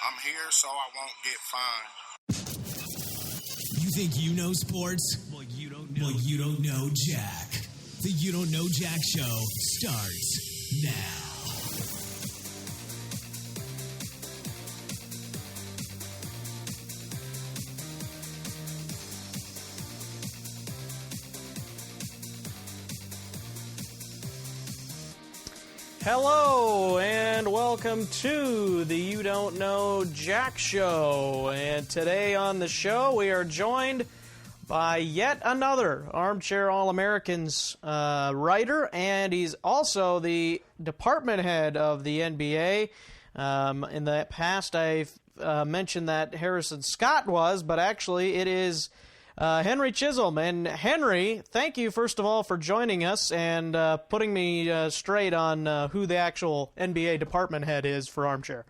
I'm here so I won't get fined. You think you know sports? Well, you don't know. Well, you don't know Jack. The You Don't Know Jack Show starts now. Hello and welcome to the You Don't Know Jack Show. And today on the show we are joined by yet another Armchair All-Americans writer, and he's also the department head of the NBA. In the past I've mentioned that Harrison Scott was, but actually it is Henry Chisholm. And Henry, thank you first of all for joining us and putting me straight on who the actual NBA department head is for Armchair.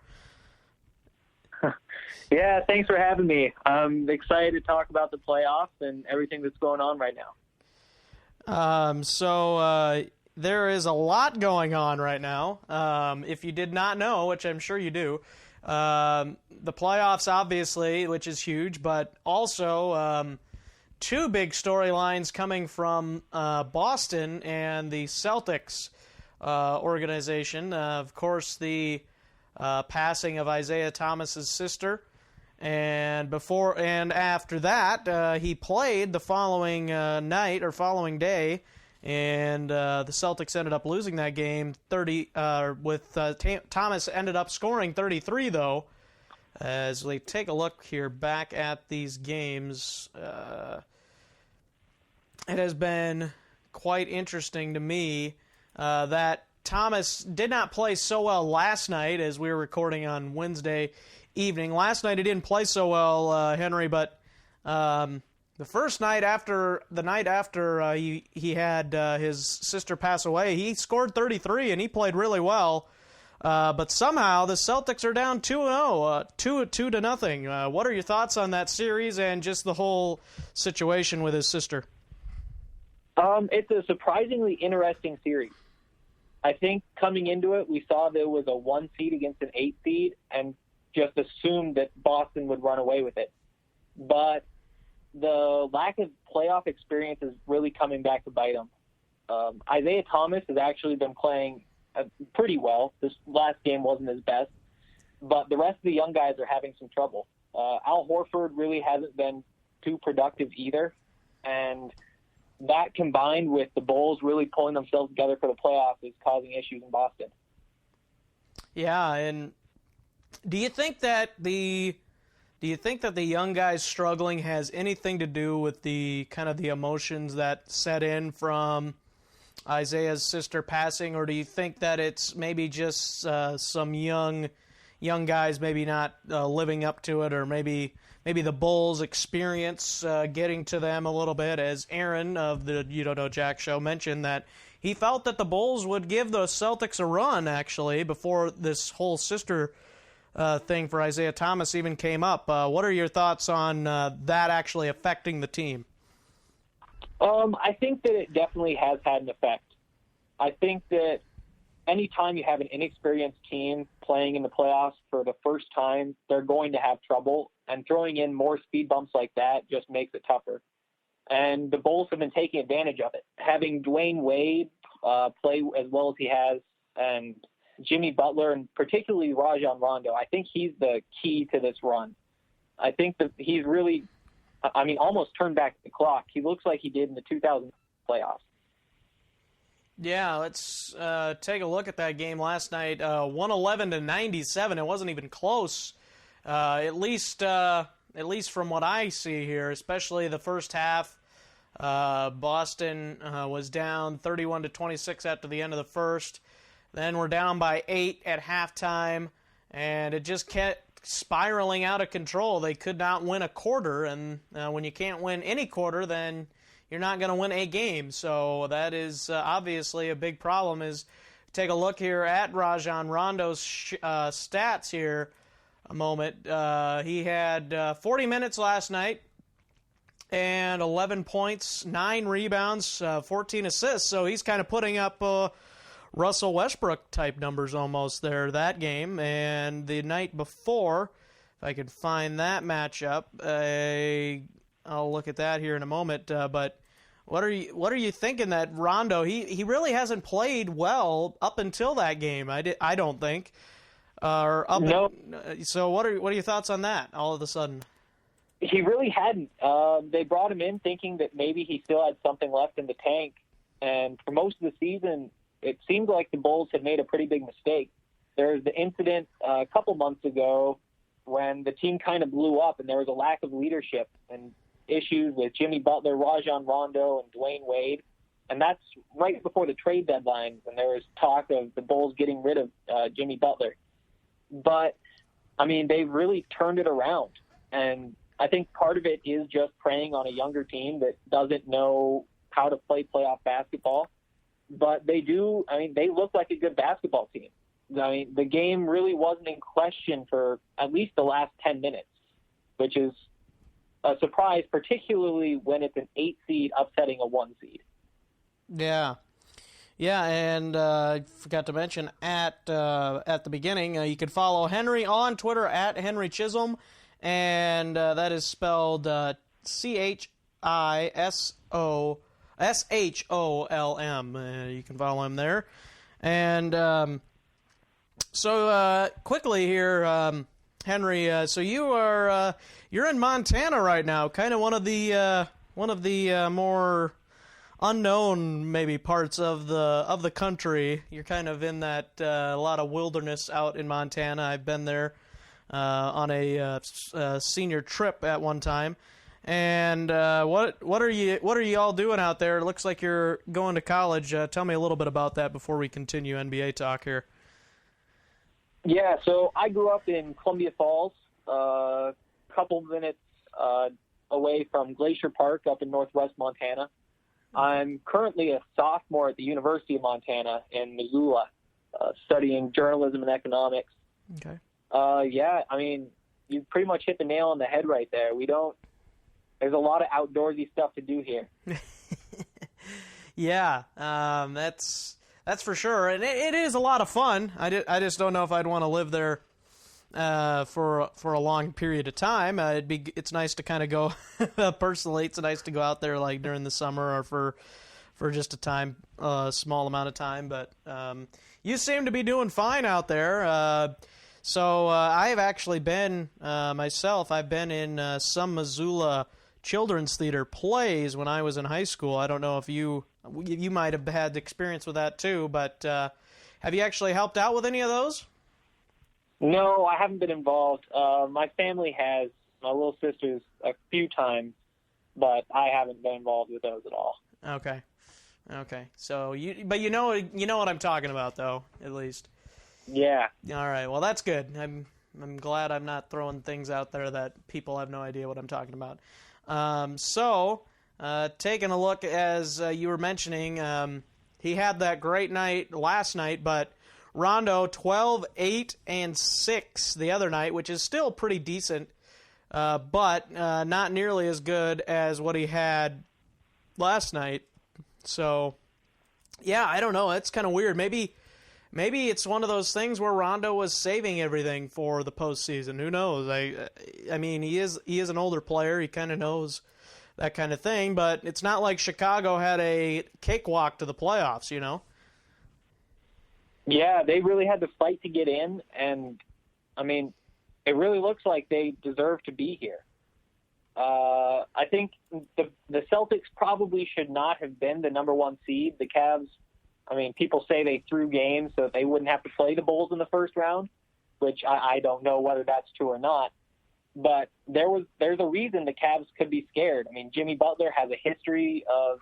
Yeah, thanks for having me. I'm excited to talk about the playoffs and everything that's going on right now. So there is a lot going on right now. If you did not know, which I'm sure you do, the playoffs obviously, which is huge, but also two big storylines coming from Boston and the Celtics organization. Of course, the passing of Isaiah Thomas's sister, and before and after that, he played the following night or following day, and the Celtics ended up losing that game 30. Thomas ended up scoring 33 though. As we take a look here back at these games, it has been quite interesting to me that Thomas did not play so well last night, as we were recording on Wednesday evening. Last night he didn't play so well, Henry, but the night after he had his sister pass away, he scored 33 and he played really well. But somehow the Celtics are down 2-0, 2-0. What are your thoughts on that series and just the whole situation with his sister? It's a surprisingly interesting series. I think coming into it, we saw there was a 1 seed against an 8 seed and just assumed that Boston would run away with it. But the lack of playoff experience is really coming back to bite them. Isaiah Thomas has actually been playing pretty well. This last game wasn't his best, but the rest of the young guys are having some trouble. Al Horford really hasn't been too productive either, and that combined with the Bulls really pulling themselves together for the playoffs is causing issues in Boston. Yeah, and do you think that the young guys struggling has anything to do with the kind of the emotions that set in from Isaiah's sister passing, or do you think that it's maybe just some young guys maybe not living up to it, or maybe the Bulls' experience getting to them a little bit? As Aaron of the You Don't Know Jack Show mentioned that he felt that the Bulls would give the Celtics a run, actually, before this whole sister thing for Isaiah Thomas even came up. What are your thoughts on that actually affecting the team? I think that it definitely has had an effect. I think that anytime you have an inexperienced team playing in the playoffs for the first time, they're going to have trouble, and throwing in more speed bumps like that just makes it tougher. And the Bulls have been taking advantage of it. Having Dwayne Wade play as well as he has, and Jimmy Butler, and particularly Rajon Rondo, I think he's the key to this run. I think that he's really, almost turned back the clock. He looks like he did in the 2000 playoffs. Yeah, let's take a look at that game last night. 111-97. It wasn't even close. At least from what I see here, especially the first half. Boston was down 31-26 after the end of the first. Then we're down by 8 at halftime, and it just kept spiraling out of control. They could not win a quarter, and when you can't win any quarter, then you're not going to win a game. So that is obviously a big problem. Is take a look here at Rajon Rondo's stats here a moment. He had 40 minutes last night and 11 points, 9 rebounds, 14 assists. So he's kind of putting up Russell Westbrook type numbers almost there that game. And the night before, if I could find that matchup. I'll look at that here in a moment. But what are you thinking that Rondo? He really hasn't played well up until that game. I don't think. Nope. So what are your thoughts on that? All of a sudden, he really hadn't. They brought him in thinking that maybe he still had something left in the tank, and for most of the season, it seemed like the Bulls had made a pretty big mistake. There was the incident a couple months ago when the team kind of blew up, and there was a lack of leadership and issues with Jimmy Butler, Rajon Rondo, and Dwayne Wade. And that's right before the trade deadline, when there was talk of the Bulls getting rid of Jimmy Butler. But, I mean, they've really turned it around. And I think part of it is just preying on a younger team that doesn't know how to play playoff basketball. But they do, I mean, they look like a good basketball team. I mean, the game really wasn't in question for at least the last 10 minutes, which is a surprise, particularly when it's an 8 seed upsetting a 1 seed. Yeah. Yeah, and I forgot to mention at the beginning, you can follow Henry on Twitter at Henry Chisholm, and that is spelled CHISHOLM. You can follow him there. And so quickly here, Henry. So you're in Montana right now, kind of one of the more unknown maybe parts of the country. You're kind of in that a lot of wilderness out in Montana. I've been there on a senior trip at one time. And what are you all doing out there? It looks like you're going to college. Tell me a little bit about that before we continue NBA talk here. Yeah, so I grew up in Columbia Falls, a couple minutes away from Glacier Park up in northwest Montana. I'm currently a sophomore at the University of Montana in Missoula, studying journalism and economics. Okay. Yeah, I mean, you pretty much hit the nail on the head right there. There's a lot of outdoorsy stuff to do here. Yeah, that's for sure, and it is a lot of fun. I just don't know if I'd want to live there for a long period of time. It's nice to kind of go personally. It's nice to go out there like during the summer or for just a small amount of time. But you seem to be doing fine out there. So I have actually been myself. I've been in some Missoula children's theater plays when I was in high school. I don't know if you might have had experience with that too, but have you actually helped out with any of those? No, I haven't been involved. My family has, my little sister's a few times, but I haven't been involved with those at all. Okay. So you know what I'm talking about though, at least. Yeah. All right. Well, that's good. I'm glad I'm not throwing things out there that people have no idea what I'm talking about. So taking a look, as you were mentioning, he had that great night last night, but Rondo 12, 8, and 6 the other night, which is still pretty decent, but not nearly as good as what he had last night. So, yeah, I don't know. It's kind of weird. Maybe it's one of those things where Rondo was saving everything for the postseason. Who knows? I mean, he is an older player. He kind of knows that kind of thing, but it's not like Chicago had a cakewalk to the playoffs, you know? Yeah, they really had to fight to get in, and, I mean, it really looks like they deserve to be here. I think the Celtics probably should not have been the number 1 seed. The Cavs, I mean, people say they threw games so that they wouldn't have to play the Bulls in the first round, which I don't know whether that's true or not. But there's a reason the Cavs could be scared. I mean, Jimmy Butler has a history of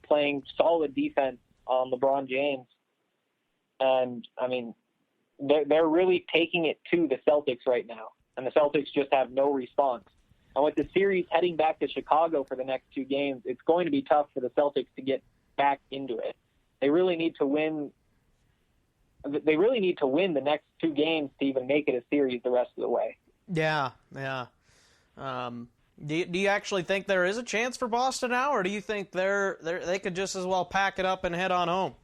playing solid defense on LeBron James. And, I mean, they're really taking it to the Celtics right now. And the Celtics just have no response. And with the series heading back to Chicago for the next 2 games, it's going to be tough for the Celtics to get back into it. They really need to win. They really need to win the next 2 games to even make it a series the rest of the way. Yeah. Do you actually think there is a chance for Boston now, or do you think they could just as well pack it up and head on home?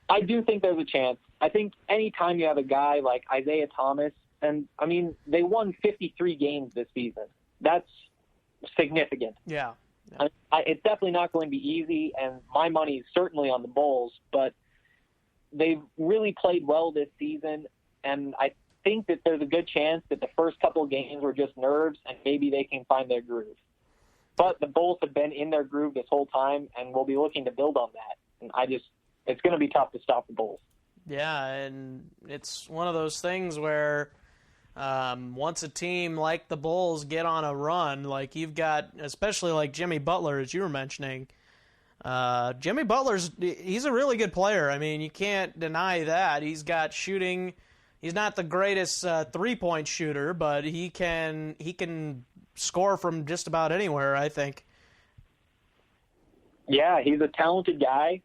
I do think there's a chance. I think any time you have a guy like Isaiah Thomas, And, I mean, they won 53 games this season. That's significant. Yeah. It's definitely not going to be easy, and my money is certainly on the Bulls, but they've really played well this season, and I think that there's a good chance that the first couple of games were just nerves, and maybe they can find their groove. But the Bulls have been in their groove this whole time, and we'll be looking to build on that. And it's going to be tough to stop the Bulls. Yeah, and it's one of those things where once a team like the Bulls get on a run, like you've got, especially like Jimmy Butler, as you were mentioning, Jimmy he's a really good player. I mean, you can't deny that. He's got shooting. He's not the greatest three-point shooter, but he can score from just about anywhere, I think. Yeah, he's a talented guy.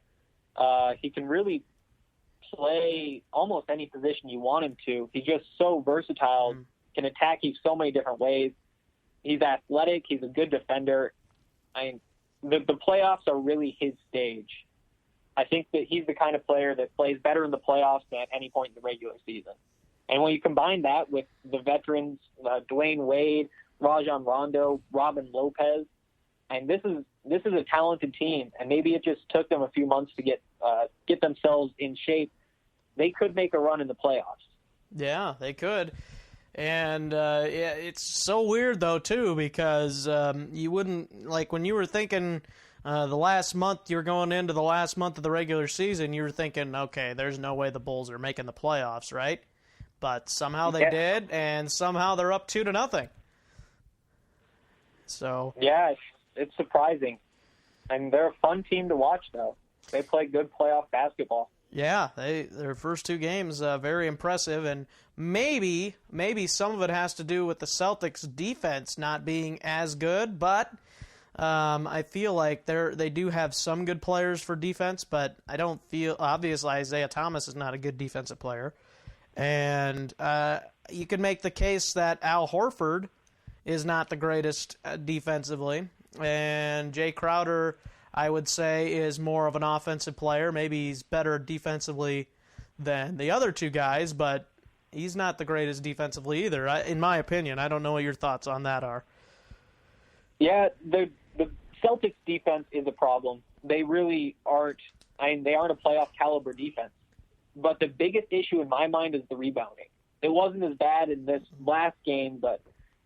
He can really play almost any position you want him to. He's just so versatile, can attack you so many different ways. He's athletic. He's a good defender. I mean, the playoffs are really his stage. I think that he's the kind of player that plays better in the playoffs than at any point in the regular season. And when you combine that with the veterans, Dwayne Wade, Rajon Rondo, Robin Lopez, and this is a talented team, and maybe it just took them a few months to get themselves in shape. They could make a run in the playoffs. Yeah, they could. And it's so weird, though, too, because you wouldn't, like when you were thinking the last month, you're going into the last month of the regular season, you were thinking, okay, there's no way the Bulls are making the playoffs, right? But somehow they did, and somehow they're up 2-0. So yeah, it's surprising. And they're a fun team to watch, though. They play good playoff basketball. Yeah, their first two games very impressive, and maybe some of it has to do with the Celtics' defense not being as good, but I feel like they do have some good players for defense, but I don't feel, obviously Isaiah Thomas is not a good defensive player, and you could make the case that Al Horford is not the greatest defensively, and Jay Crowder, I would say, is more of an offensive player. Maybe he's better defensively than the other two guys, but he's not the greatest defensively either, in my opinion. I don't know what your thoughts on that are. Yeah, the Celtics defense is a problem. They really aren't. I mean, they aren't a playoff caliber defense. But the biggest issue in my mind is the rebounding. It wasn't as bad in this last game, but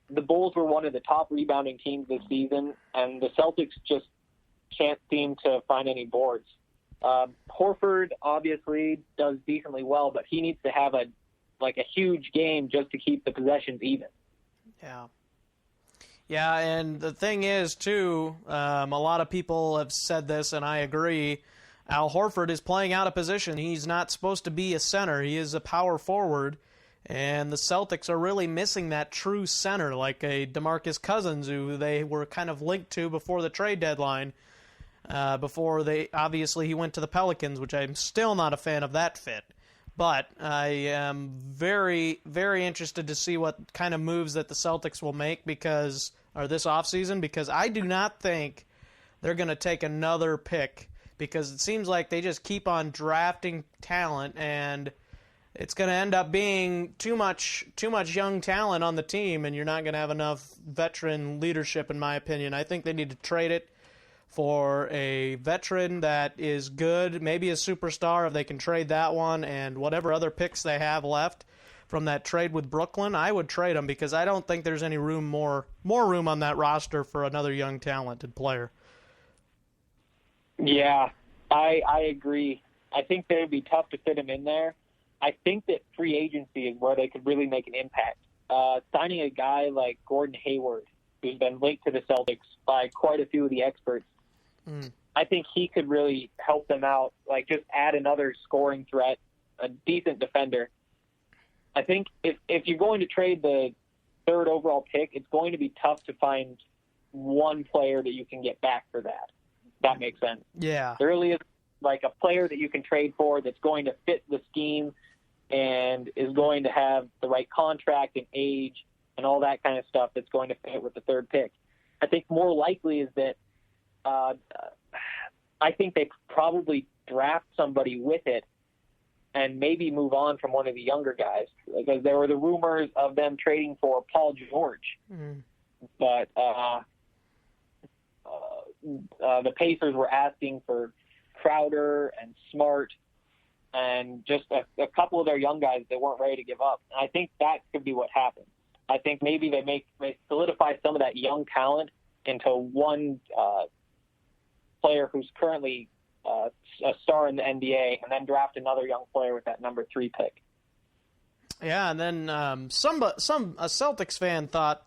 the Bulls were one of the top rebounding teams this season, and the Celtics just can't seem to find any boards. Horford obviously does decently well, but he needs to have a huge game just to keep the possessions even. Yeah, and the thing is, too, a lot of people have said this, and I agree, Al Horford is playing out of position. He's not supposed to be a center. He is a power forward, and the Celtics are really missing that true center, like a DeMarcus Cousins, who they were kind of linked to before the trade deadline. Obviously he went to the Pelicans, which I'm still not a fan of that fit. But I am very, very interested to see what kind of moves that the Celtics will make this offseason, because I do not think they're going to take another pick, because it seems like they just keep on drafting talent, and it's going to end up being too much young talent on the team, and you're not going to have enough veteran leadership, in my opinion. I think they need to trade it for a veteran that is good, maybe a superstar if they can trade that one, and whatever other picks they have left from that trade with Brooklyn, I would trade them, because I don't think there's any more room on that roster for another young talented player. Yeah, I agree. I think they would be tough to fit him in there. I think that free agency is where they could really make an impact. Signing a guy like Gordon Hayward, who's been linked to the Celtics by quite a few of the experts, I think he could really help them out, like just add another scoring threat, a decent defender. I think if you're going to trade the third overall pick, it's going to be tough to find one player that you can get back for that. That makes sense. Yeah. There really is like a player that you can trade for that's going to fit the scheme and is going to have the right contract and age and all that kind of stuff that's going to fit with the third pick. I think more likely is that I think they probably draft somebody with it, and maybe move on from one of the younger guys, because there were the rumors of them trading for Paul George. Mm-hmm. But the Pacers were asking for Crowder and Smart and just a couple of their young guys that weren't ready to give up. And I think that could be what happened. I think maybe they solidify some of that young talent into one player who's currently a star in the NBA, and then draft another young player with that number 3 pick. Yeah, and then a Celtics fan thought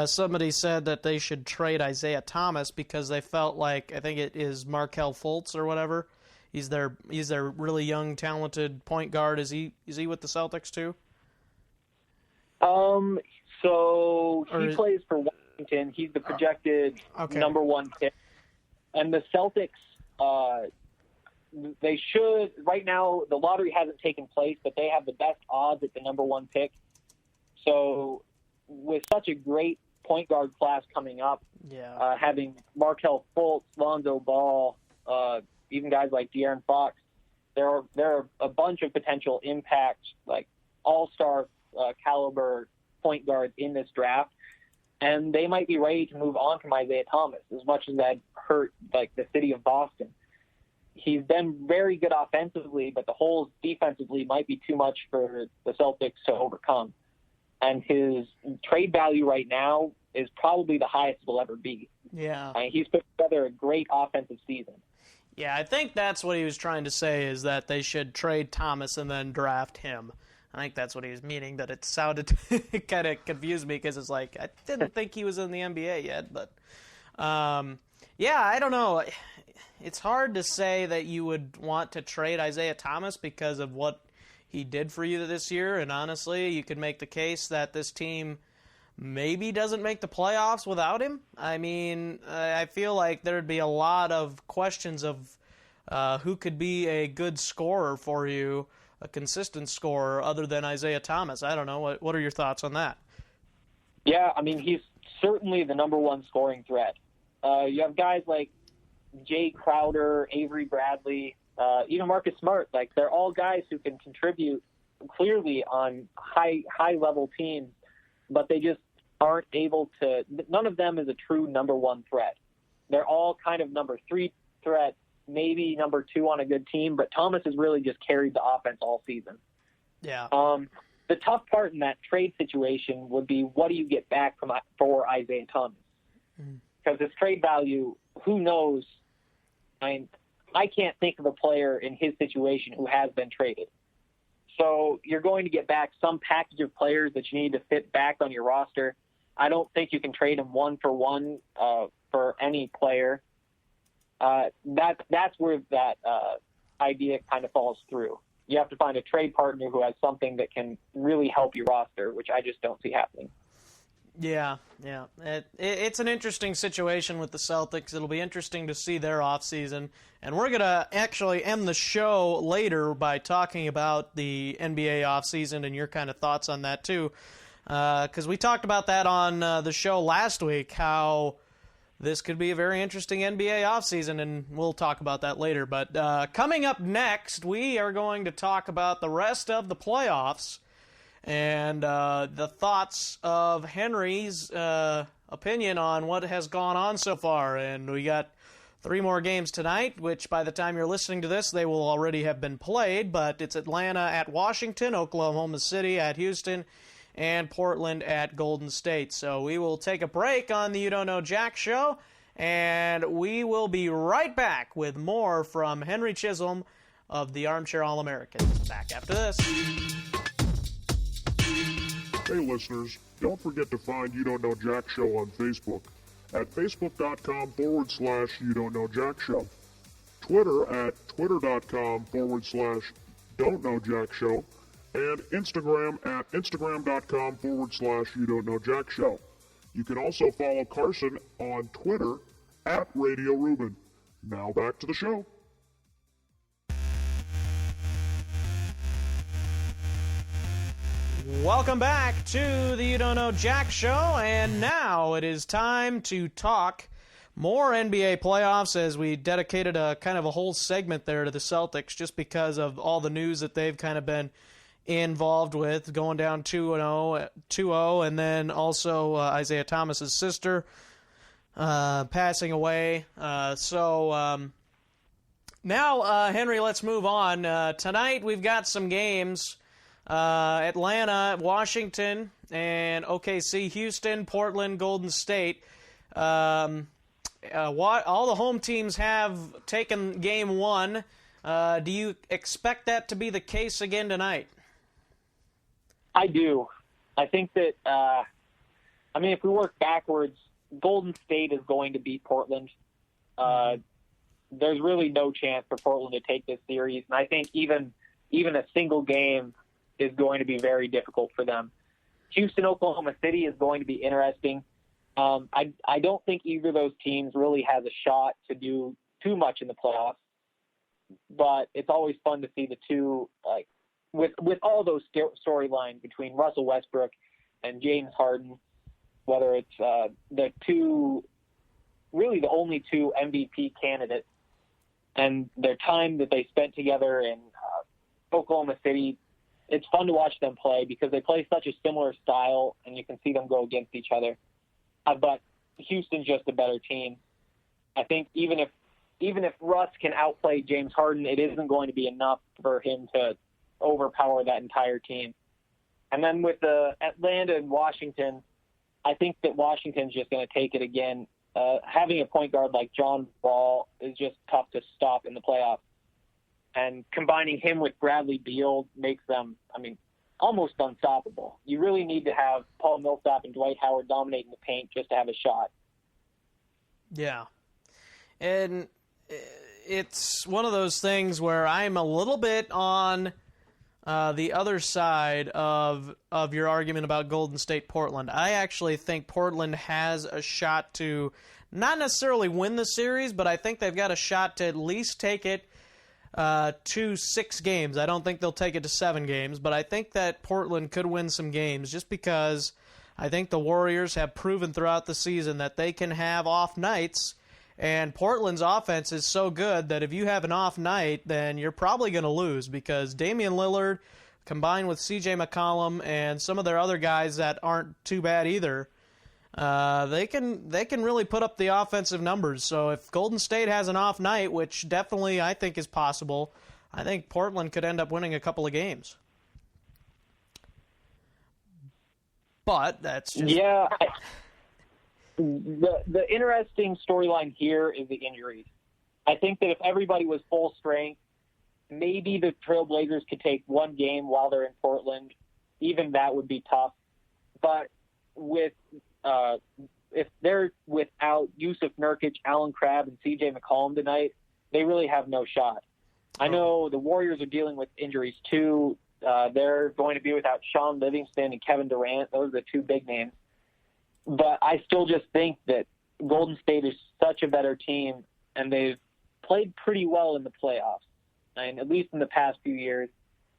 somebody said that they should trade Isaiah Thomas because they felt like, I think it is Markelle Fultz or whatever. He's their really young, talented point guard. Is he with the Celtics too? So he plays for Washington. He's the projected number 1 pick. And the Celtics, they should, right now, the lottery hasn't taken place, but they have the best odds at the number 1 pick. So with such a great point guard class coming up, having Markelle Fultz, Lonzo Ball, even guys like De'Aaron Fox, there are a bunch of potential impact, like all-star caliber point guards in this draft. And they might be ready to move on from Isaiah Thomas, as much as that hurt like the city of Boston. He's been very good offensively, but the holes defensively might be too much for the Celtics to overcome. And his trade value right now is probably the highest it will ever be. Yeah. He's put together a great offensive season. Yeah, I think that's what he was trying to say, is that they should trade Thomas and then draft him. I think that's what he was meaning, that it sounded it kind of confused me because it's like, I didn't think he was in the NBA yet. But, yeah, I don't know. It's hard to say that you would want to trade Isaiah Thomas because of what he did for you this year. And honestly, you could make the case that this team maybe doesn't make the playoffs without him. I mean, I feel like there'd be a lot of questions of who could be a good scorer for you, a consistent scorer other than Isaiah Thomas. I don't know. What are your thoughts on that? Yeah, I mean, he's certainly the number 1 scoring threat. You have guys like Jay Crowder, Avery Bradley, even Marcus Smart. Like, they're all guys who can contribute clearly on high-level teams, but they just aren't able to. None of them is a true number 1 threat. They're all kind of number 3 threat, maybe number 2 on a good team, but Thomas has really just carried the offense all season. Yeah. The tough part in that trade situation would be, what do you get back for Isaiah Thomas? Because his trade value, who knows? I mean, I can't think of a player in his situation who has been traded. So you're going to get back some package of players that you need to fit back on your roster. I don't think you can trade him 1-for-1 for any player. That's where that idea kind of falls through. You have to find a trade partner who has something that can really help your roster, which I just don't see happening. Yeah. It's an interesting situation with the Celtics. It'll be interesting to see their offseason. And we're going to actually end the show later by talking about the NBA offseason and your kind of thoughts on that too. Because we talked about that on the show last week, how this could be a very interesting NBA offseason, and we'll talk about that later. But coming up next, we are going to talk about the rest of the playoffs and the thoughts of Henry's opinion on what has gone on so far. And we got 3 more games tonight, which by the time you're listening to this, they will already have been played. But it's Atlanta at Washington, Oklahoma City at Houston, and Portland at Golden State. So we will take a break on the You Don't Know Jack show, and we will be right back with more from Henry Chisholm of the Armchair All-American. Back after this. Hey listeners, don't forget to find You Don't Know Jack Show on Facebook at facebook.com/You Don't Know Jack Show, Twitter at twitter.com/Don't Know Jack Show, and Instagram at instagram.com/You Don't Know Jack Show. You can also follow Carson on Twitter at Radio Ruben. Now back to the show. Welcome back to the You Don't Know Jack show, and now it is time to talk more NBA playoffs, as we dedicated a kind of a whole segment there to the Celtics just because of all the news that they've kind of been involved with, going down 2-0, and then also Isaiah Thomas's sister passing away. Now, Henry, let's move on. Tonight we've got some games. Atlanta, Washington, and OKC, Houston, Portland, Golden State. All the home teams have taken game one. Do you expect that to be the case again tonight? I do. I think that, if we work backwards, Golden State is going to beat Portland. There's really no chance for Portland to take this series, and I think even a single game is going to be very difficult for them. Houston, Oklahoma City is going to be interesting. I don't think either of those teams really has a shot to do too much in the playoffs, but it's always fun to see the two, with all those storylines between Russell Westbrook and James Harden, whether it's the only two MVP candidates, and their time that they spent together in Oklahoma City. It's fun to watch them play because they play such a similar style, and you can see them go against each other. But Houston's just a better team. I think even if Russ can outplay James Harden, it isn't going to be enough for him to overpower that entire team. And then with the Atlanta and Washington, I think that Washington's just going to take it again. Having a point guard like John Wall is just tough to stop in the playoffs. And combining him with Bradley Beal makes them, almost unstoppable. You really need to have Paul Millsap and Dwight Howard dominating the paint just to have a shot. Yeah. And it's one of those things where I'm a little bit on the other side of your argument about Golden State Portland. I actually think Portland has a shot to not necessarily win the series, but I think they've got a shot to at least take it to 6 games. I don't think they'll take it to 7 games, but I think that Portland could win some games just because I think the Warriors have proven throughout the season that they can have off nights, and Portland's offense is so good that if you have an off night, then you're probably going to lose because Damian Lillard, combined with C.J. McCollum and some of their other guys that aren't too bad either, they can really put up the offensive numbers. So if Golden State has an off night, which definitely I think is possible, I think Portland could end up winning a couple of games. But that's just... Yeah. The interesting storyline here is the injuries. I think that if everybody was full strength, maybe the Trailblazers could take 1 game while they're in Portland. Even that would be tough. But if they're without Yusuf Nurkic, Alan Crabb, and C.J. McCollum tonight, they really have no shot. I know the Warriors are dealing with injuries too. They're going to be without Sean Livingston and Kevin Durant. Those are the 2 big names. But I still just think that Golden State is such a better team, and they've played pretty well in the playoffs. And at least in the past few years,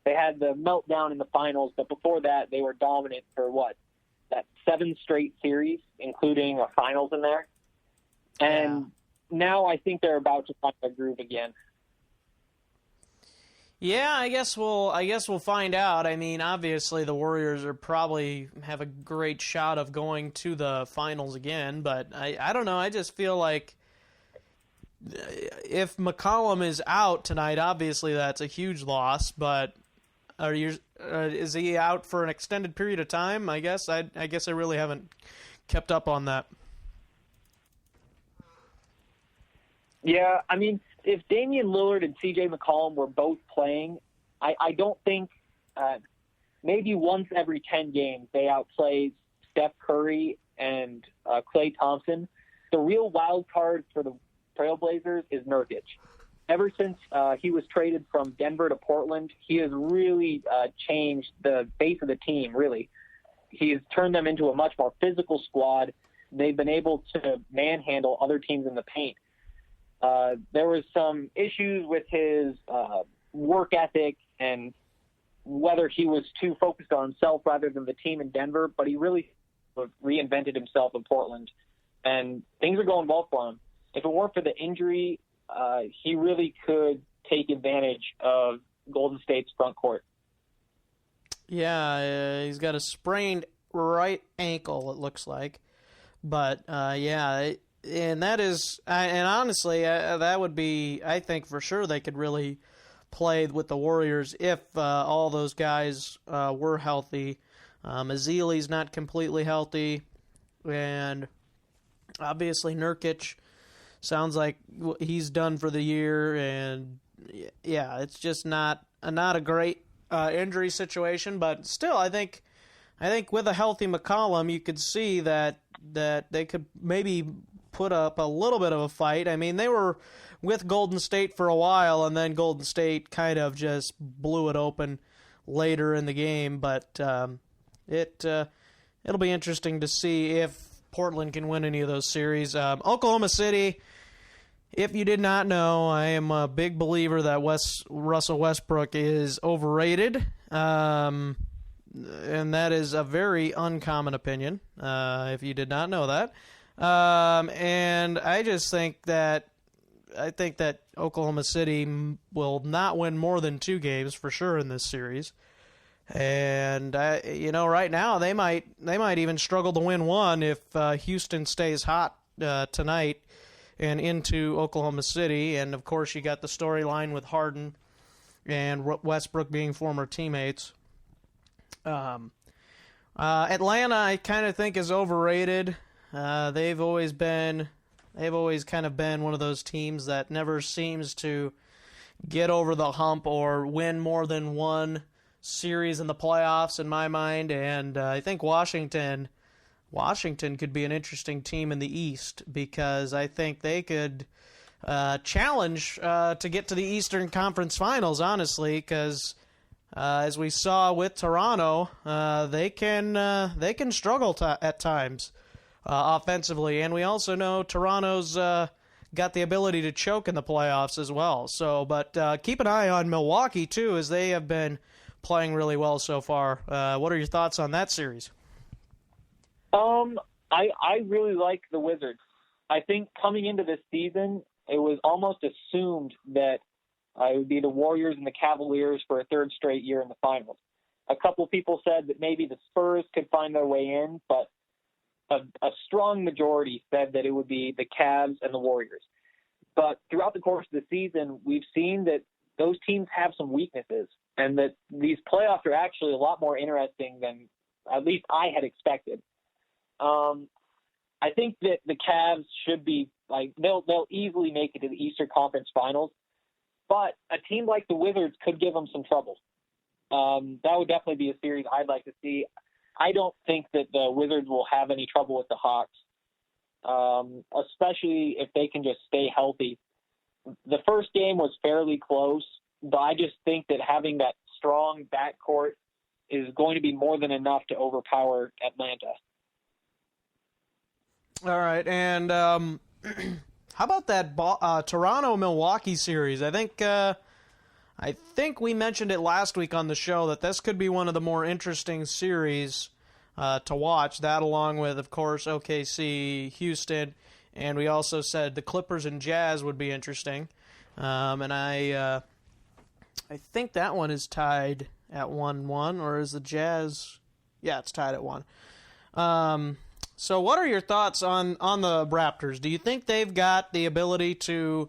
they had the meltdown in the finals, but before that, they were dominant for that 7 straight series, including a finals in there. And now I think they're about to find their groove again. Yeah, I guess we'll find out. Obviously the Warriors are probably have a great shot of going to the finals again, but I don't know. I just feel like if McCollum is out tonight, obviously that's a huge loss. But is he out for an extended period of time? I guess I really haven't kept up on that. Yeah, if Damian Lillard and C.J. McCollum were both playing, I don't think maybe once every 10 games they outplay Steph Curry and Klay Thompson. The real wild card for the Trailblazers is Nurkic. Ever since he was traded from Denver to Portland, he has really changed the face of the team, really. He has turned them into a much more physical squad. They've been able to manhandle other teams in the paint. There was some issues with his work ethic and whether he was too focused on himself rather than the team in Denver, but he really reinvented himself in Portland. and things are going well for him. If it weren't for the injury, he really could take advantage of Golden State's front court. Yeah, he's got a sprained right ankle, it looks like. But, and that is, and honestly, that would be, I think for sure they could really play with the Warriors if all those guys were healthy. Ezeli's not completely healthy, and obviously Nurkic sounds like he's done for the year, and yeah, it's just not a great injury situation, but still, I think with a healthy McCollum, you could see that they could maybe put up a little bit of a fight. I mean, they were with Golden State for a while, and then Golden State kind of just blew it open later in the game, but it'll be interesting to see if Portland can win any of those series. Oklahoma City, if you did not know, I am a big believer that Russell Westbrook is overrated, and that is a very uncommon opinion, if you did not know that. And I just think that Oklahoma City will not win more than 2 games for sure in this series. And right now they might even struggle to win one if Houston stays hot tonight and into Oklahoma City. And of course, you got the storyline with Harden and Westbrook being former teammates. Atlanta, I kind of think, is overrated. They've always kind of been one of those teams that never seems to get over the hump or win more than one series in the playoffs, in my mind. And I think Washington could be an interesting team in the East, because I think they could challenge to get to the Eastern Conference Finals, honestly, because as we saw with Toronto, they can struggle at times offensively, and we also know Toronto's got the ability to choke in the playoffs as well. So, but keep an eye on Milwaukee too, as they have been playing really well so far. What are your thoughts on that series? I really like the Wizards. I think coming into this season, it was almost assumed that it would be the Warriors and the Cavaliers for a third straight year in the finals. A couple people said that maybe the Spurs could find their way in, but a strong majority said that it would be the Cavs and the Warriors. But throughout the course of the season, we've seen that those teams have some weaknesses, and that these playoffs are actually a lot more interesting than at least I had expected. I think that the Cavs should be they'll easily make it to the Eastern Conference Finals, but a team like the Wizards could give them some trouble. That would definitely be a series I'd like to see. I don't think that the Wizards will have any trouble with the Hawks, especially if they can just stay healthy. The first game was fairly close, but I just think that having that strong backcourt is going to be more than enough to overpower Atlanta. All right, and how about that Toronto-Milwaukee series? I think we mentioned it last week on the show that this could be one of the more interesting series to watch. That, along with, of course, OKC, Houston, and we also said the Clippers and Jazz would be interesting. And I think that one is tied at 1-1, or is the Jazz? Yeah, it's tied at 1. So what are your thoughts on the Raptors? Do you think they've got the ability to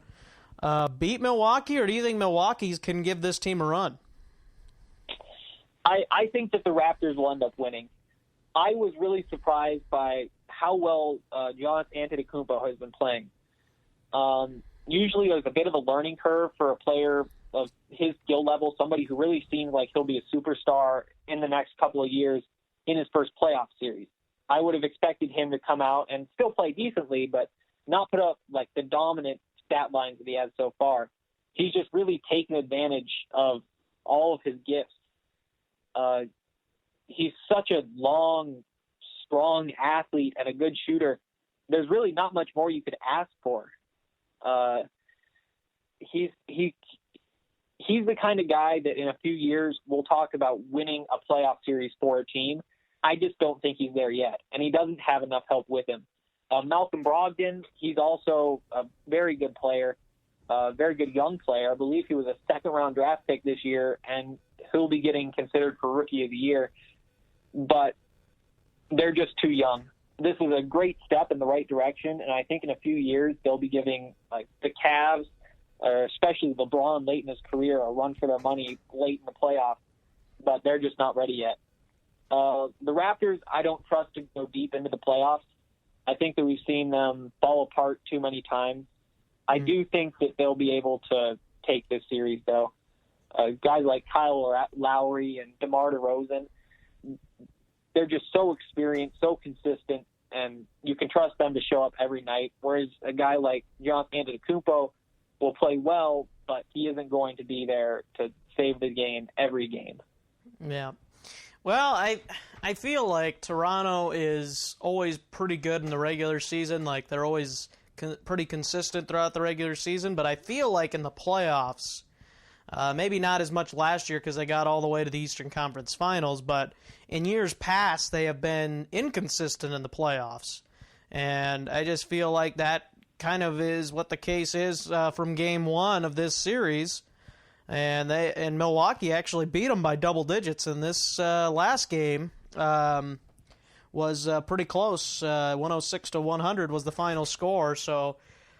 beat Milwaukee, or do you think Milwaukee can give this team a run? I think that the Raptors will end up winning. I was really surprised by how well Giannis Antetokounmpo has been playing. Usually there's a bit of a learning curve for a player of his skill level, somebody who really seems like he'll be a superstar in the next couple of years in his first playoff series. I would have expected him to come out and still play decently, but not put up like the dominant stat lines that he has so far. He's just really taken advantage of all of his gifts. He's such a long, strong athlete and a good shooter. There's really not much more you could ask for. He's the kind of guy that in a few years we'll talk about winning a playoff series for a team. I just don't think he's there yet, and he doesn't have enough help with him. Malcolm Brogdon, he's also a very good player, very good young player. I believe he was a second-round draft pick this year, and he'll be getting considered for Rookie of the Year. But they're just too young. This is a great step in the right direction, and I think in a few years they'll be giving the Cavs, or especially LeBron late in his career, a run for their money late in the playoffs. But they're just not ready yet. The Raptors, I don't trust to go deep into the playoffs. I think that we've seen them fall apart too many times. I do think that they'll be able to take this series, though. Guys like Kyle Lowry and DeMar DeRozan, they're just so experienced, so consistent, and you can trust them to show up every night, whereas a guy like Giannis Antetokounmpo will play well, but he isn't going to be there to save the game every game. Yeah. Well, I feel like Toronto is always pretty good in the regular season. Like, they're always pretty consistent throughout the regular season. But I feel like in the playoffs, maybe not as much last year because they got all the way to the Eastern Conference Finals, but in years past, they have been inconsistent in the playoffs. And I just feel like that kind of is what the case is from Game 1 of this series. And Milwaukee actually beat them by double digits in this last game. Was pretty close. 106-100 was the final score. So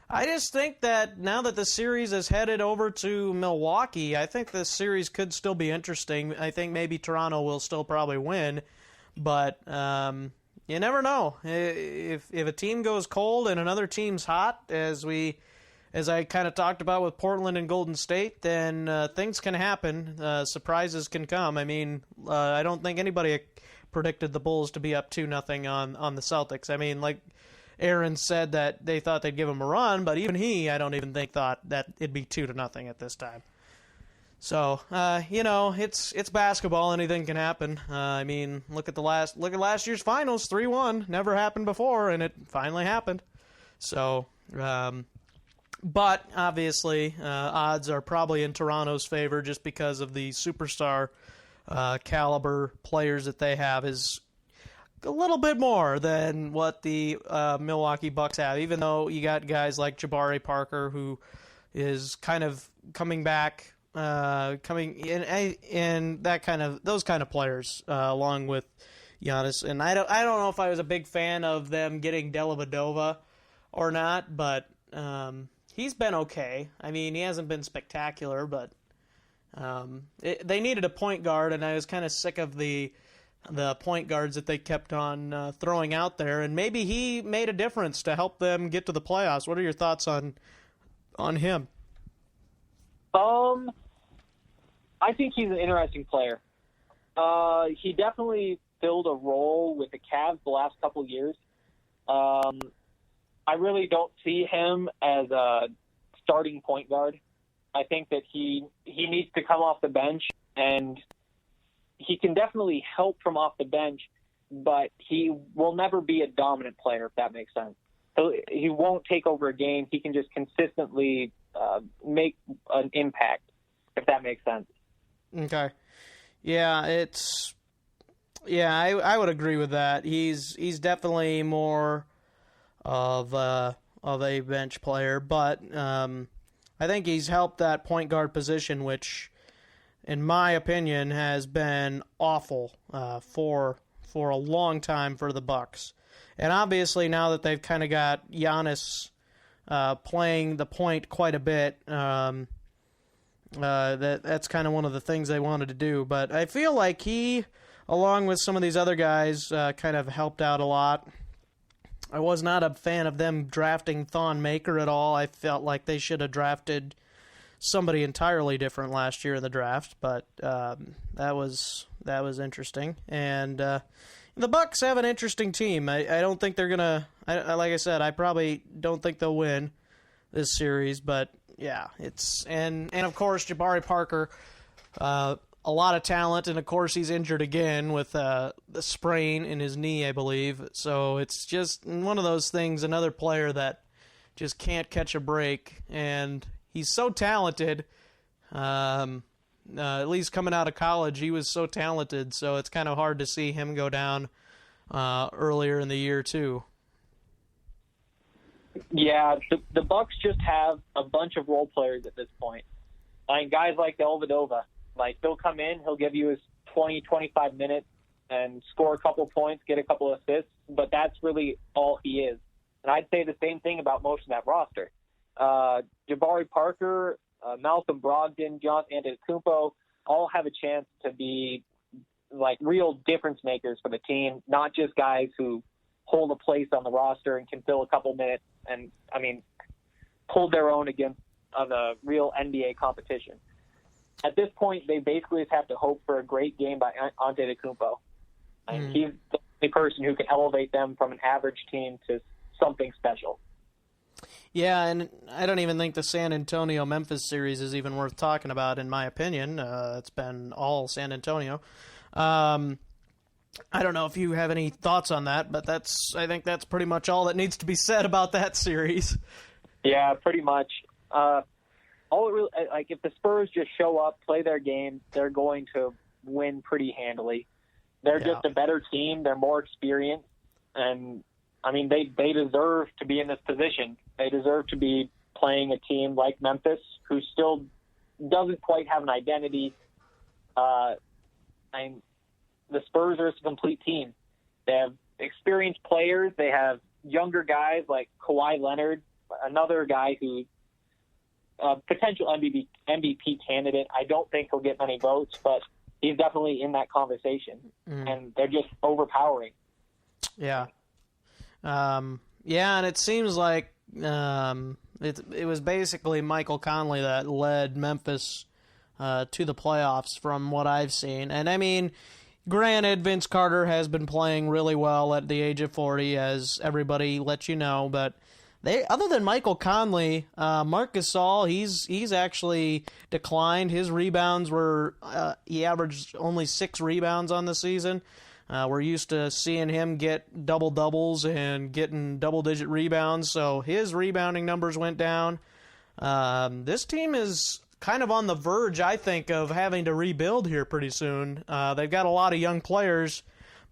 I just think that now that the series is headed over to Milwaukee, I think this series could still be interesting. I think maybe Toronto will still probably win, but you never know. If a team goes cold and another team's hot, as I kind of talked about with Portland and Golden State, then things can happen. Surprises can come. I mean, I don't think anybody predicted the Bulls to be up 2-0 on the Celtics. I mean, like Aaron said that they thought they'd give him a run, but even I don't even think thought that it'd be 2-0 at this time. So, it's basketball. Anything can happen. I mean, look at last year's finals, 3-1. Never happened before, and it finally happened. So, but obviously, odds are probably in Toronto's favor just because of the superstar caliber players that they have is a little bit more than what the Milwaukee Bucks have, even though you got guys like Jabari Parker, who is kind of coming back, coming in those kind of players, along with Giannis. And I don't know if I was a big fan of them getting Dellavedova or not, but he's been okay. I mean, he hasn't been spectacular, but they needed a point guard, and I was kind of sick of the point guards that they kept on throwing out there, and maybe he made a difference to help them get to the playoffs. What are your thoughts on him? I think he's an interesting player. He definitely filled a role with the Cavs the last couple years. I really don't see him as a starting point guard. I think that he needs to come off the bench, and he can definitely help from off the bench, but he will never be a dominant player, if that makes sense. So he won't take over a game. He can just consistently make an impact, if that makes sense. Okay. Yeah, I would agree with that. He's definitely more of a bench player, but I think he's helped that point guard position, which, in my opinion, has been awful for a long time for the Bucks. And obviously, now that they've kind of got Giannis playing the point quite a bit, that's kind of one of the things they wanted to do. But I feel like he, along with some of these other guys, kind of helped out a lot. I was not a fan of them drafting Thon Maker at all. I felt like they should have drafted somebody entirely different last year in the draft, but that was interesting. And the Bucks have an interesting team. I don't think they're gonna. Like I said, I probably don't think they'll win this series, but yeah, and of course Jabari Parker. A lot of talent, and of course he's injured again with the sprain in his knee, I believe. So it's just one of those things, another player that just can't catch a break, and he's so talented. At least coming out of college, he was so talented, so it's kind of hard to see him go down earlier in the year too. Yeah, the Bucks just have a bunch of role players at this point. I mean, guys like Dellavedova, like he'll come in, he'll give you his 20, 25 minutes and score a couple points, get a couple assists, but that's really all he is. And I'd say the same thing about most of that roster. Jabari Parker, Malcolm Brogdon, Jonathan Antetokounmpo all have a chance to be like real difference makers for the team, not just guys who hold a place on the roster and can fill a couple minutes and, I mean, hold their own against the real NBA competition. At this point, they basically just have to hope for a great game by Antetokounmpo. And he's the only person who can elevate them from an average team to something special. Yeah, and I don't even think the San Antonio-Memphis series is even worth talking about, in my opinion. It's been all San Antonio. I don't know if you have any thoughts on that, but I think that's pretty much all that needs to be said about that series. Yeah, pretty much. All it really, like, if the Spurs just show up, play their game, they're going to win pretty handily. They're just a better team. They're more experienced, and I mean, they deserve to be in this position. They deserve to be playing a team like Memphis, who still doesn't quite have an identity. I mean, the Spurs are a complete team. They have experienced players. They have younger guys like Kawhi Leonard, another guy who potential MVP candidate. I don't think he'll get many votes, but he's definitely in that conversation. And they're just overpowering. Yeah. And it seems like it was basically Michael Conley that led Memphis to the playoffs from what I've seen. And, I mean, granted, Vince Carter has been playing really well at the age of 40, as everybody lets you know, but other than Michael Conley, Marc Gasol, he's actually declined. His rebounds he averaged only 6 rebounds on the season. We're used to seeing him get double-doubles and getting double-digit rebounds, so his rebounding numbers went down. This team is kind of on the verge, I think, of having to rebuild here pretty soon. They've got a lot of young players,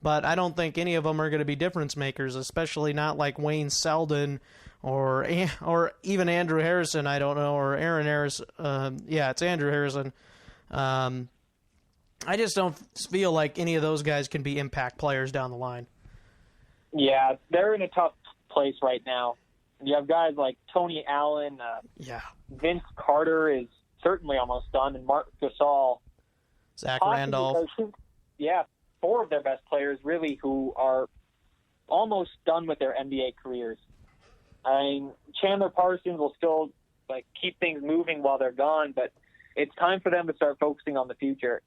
but I don't think any of them are going to be difference makers, especially not like Wayne Selden or even Andrew Harrison, I don't know, or Aaron Harris. It's Andrew Harrison. I just don't feel like any of those guys can be impact players down the line. Yeah, they're in a tough place right now. You have guys like Tony Allen. Vince Carter is certainly almost done, and Marc Gasol. Zach Randolph. 4 of their best players, really, who are almost done with their NBA careers. I mean, Chandler Parsons will still keep things moving while they're gone, but it's time for them to start focusing on the future.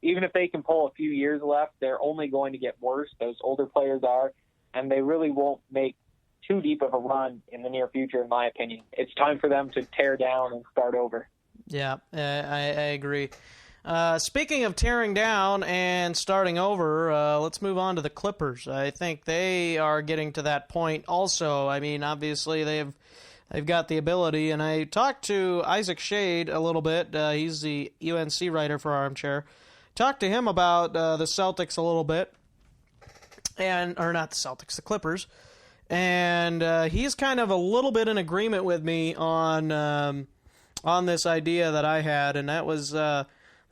Even if they can pull a few years left, they're only going to get worse. Those older players are, and they really won't make too deep of a run in the near future, in my opinion. It's time for them to tear down and start over. Yeah, I agree. Speaking of tearing down and starting over, let's move on to the Clippers. I think they are getting to that point also. I mean, obviously they've got the ability, and I talked to Isaac Shade a little bit. He's the UNC writer for Armchair. Talked to him about the Celtics a little bit, or not the Celtics, the Clippers. And he's kind of a little bit in agreement with me on this idea that I had, and that was the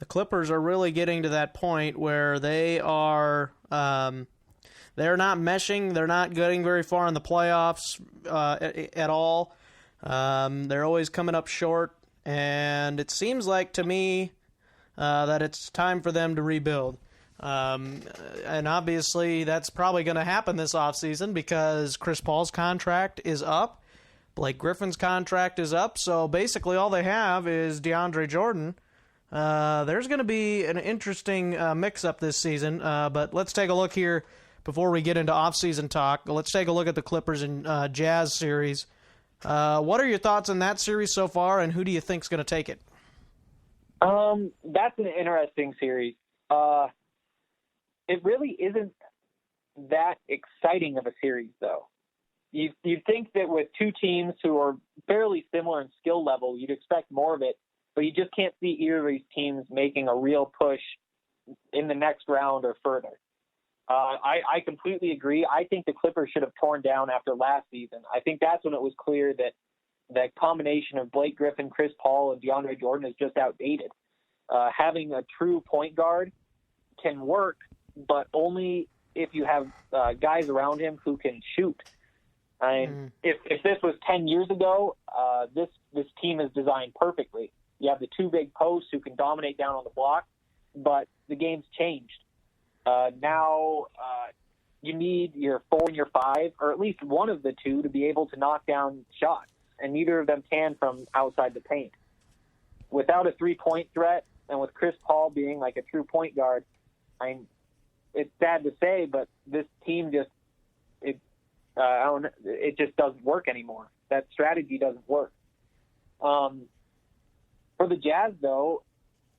Clippers are really getting to that point where they are they're not meshing, they're not getting very far in the playoffs at all. They're always coming up short, and it seems like to me that it's time for them to rebuild. And obviously that's probably going to happen this offseason because Chris Paul's contract is up. Blake Griffin's contract is up. So basically all they have is DeAndre Jordan. There's going to be an interesting mix-up this season. But let's take a look here before we get into offseason talk. Let's take a look at the Clippers and Jazz series. What are your thoughts on that series so far, and who do you think is going to take it? That's an interesting series. It really isn't that exciting of a series, though. You'd think that with two teams who are fairly similar in skill level, you'd expect more of it, but you just can't see either of these teams making a real push in the next round or further. I completely agree. I think the Clippers should have torn down after last season. I think that's when it was clear that that combination of Blake Griffin, Chris Paul, and DeAndre Jordan is just outdated. Having a true point guard can work, but only if you have guys around him who can shoot. I mean, if this was 10 years ago, this team is designed perfectly. You have the two big posts who can dominate down on the block, but the game's changed. Now you need your 4 and your 5, or at least one of the two, to be able to knock down shots, and neither of them can from outside the paint. Without a three-point threat, and with Chris Paul being like a true point guard, it's sad to say, but this team just it just doesn't work anymore. That strategy doesn't work. For the Jazz, though,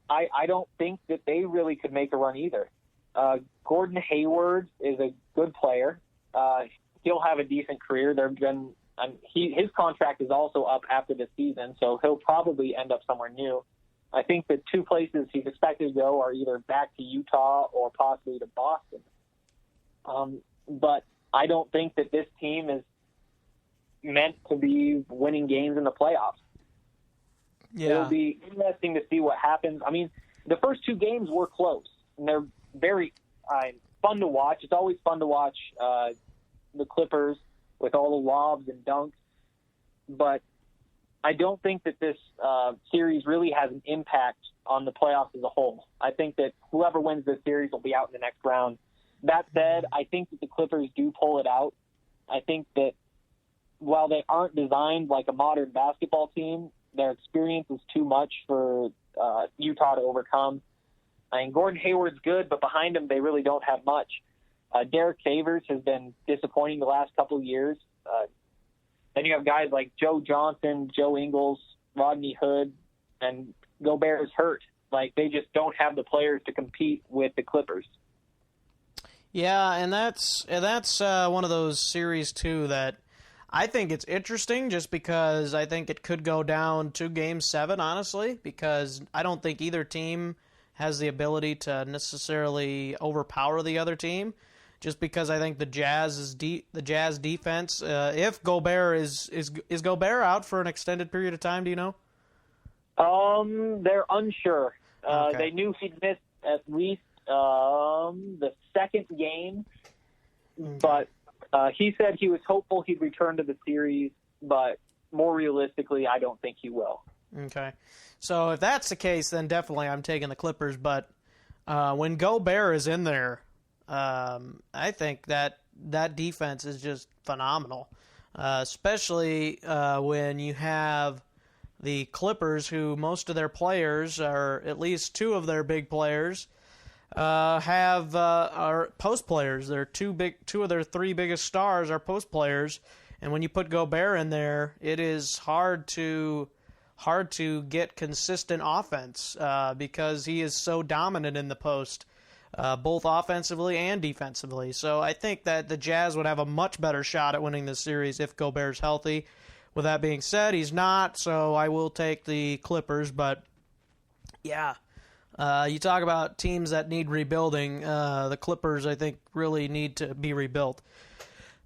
I don't think that they really could make a run either. Gordon Hayward is a good player. He'll have a decent career. His contract is also up after the season, so he'll probably end up somewhere new. I think the two places he's expected to go are either back to Utah or possibly to Boston. But I don't think that this team is meant to be winning games in the playoffs. Yeah. It'll be interesting to see what happens. I mean, the first two games were close, and they're very fun to watch. It's always fun to watch the Clippers with all the lobs and dunks. But I don't think that this series really has an impact on the playoffs as a whole. I think that whoever wins this series will be out in the next round. That said, I think that the Clippers do pull it out. I think that while they aren't designed like a modern basketball team, their experience is too much for Utah to overcome. I mean, Gordon Hayward's good, but behind him, they really don't have much. Derek Favors has been disappointing the last couple of years. Then you have guys like Joe Johnson, Joe Ingles, Rodney Hood, and Gobert is hurt. Like, they just don't have the players to compete with the Clippers. Yeah, and that's one of those series, too, that I think it's interesting just because I think it could go down to Game 7, honestly, because I don't think either team has the ability to necessarily overpower the other team, just because I think the Jazz defense, if Gobert is Gobert out for an extended period of time, do you know? They're unsure. Okay. They knew he'd missed at least the second game, but he said he was hopeful he'd return to the series, but more realistically, I don't think he will. Okay. So if that's the case, then definitely I'm taking the Clippers, but when Gobert is in there, I think that defense is just phenomenal, especially when you have the Clippers, who most of their players, or at least two of their big players, are post players. They're two of their three biggest stars are post players, and when you put Gobert in there, it is hard to get consistent offense because he is so dominant in the post, both offensively and defensively. So I think that the Jazz would have a much better shot at winning this series if Gobert's healthy. With that being said, he's not, so I will take the Clippers. But yeah, you talk about teams that need rebuilding. The Clippers, I think, really need to be rebuilt.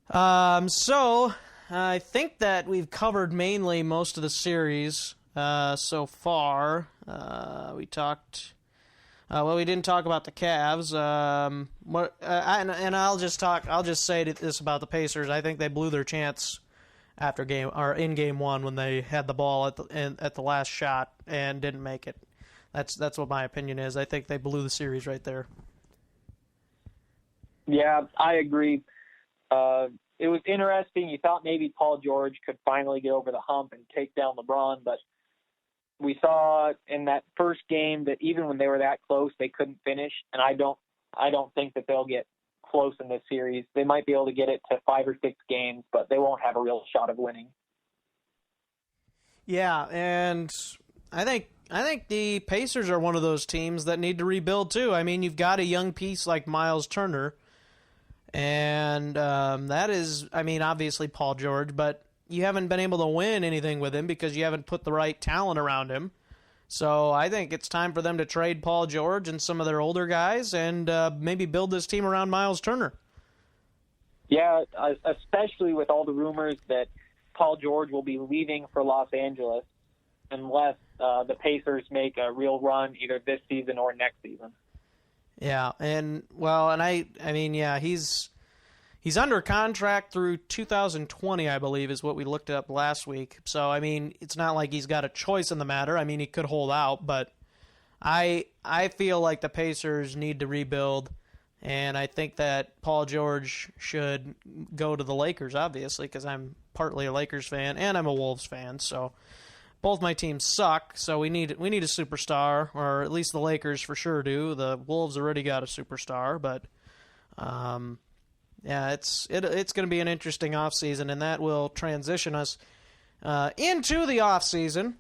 So I think that we've covered mainly most of the series so far. We talked. We didn't talk about the Cavs. And I'll just say this about the Pacers. I think they blew their chance in game one when they had the ball at the last shot and didn't make it. That's what my opinion is. I think they blew the series right there. Yeah, I agree. It was interesting. You thought maybe Paul George could finally get over the hump and take down LeBron, but we saw in that first game that even when they were that close, they couldn't finish. And I don't think that they'll get close in this series. They might be able to get it to 5 or 6 games, but they won't have a real shot of winning. Yeah, and I think the Pacers are one of those teams that need to rebuild too. I mean, you've got a young piece like Miles Turner, and that is, I mean, obviously Paul George, but you haven't been able to win anything with him because you haven't put the right talent around him. So I think it's time for them to trade Paul George and some of their older guys and maybe build this team around Miles Turner. Yeah, especially with all the rumors that Paul George will be leaving for Los Angeles unless the Pacers make a real run either this season or next season. Yeah, and he's under contract through 2020, I believe, is what we looked up last week. So, I mean, it's not like he's got a choice in the matter. I mean, he could hold out, but I feel like the Pacers need to rebuild, and I think that Paul George should go to the Lakers, obviously, because I'm partly a Lakers fan and I'm a Wolves fan, so both my teams suck, so we need a superstar, or at least the Lakers for sure do. The Wolves already got a superstar, but yeah, it's going to be an interesting offseason, and that will transition us into the offseason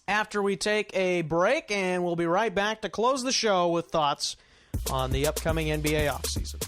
after we take a break, and we'll be right back to close the show with thoughts on the upcoming NBA offseason.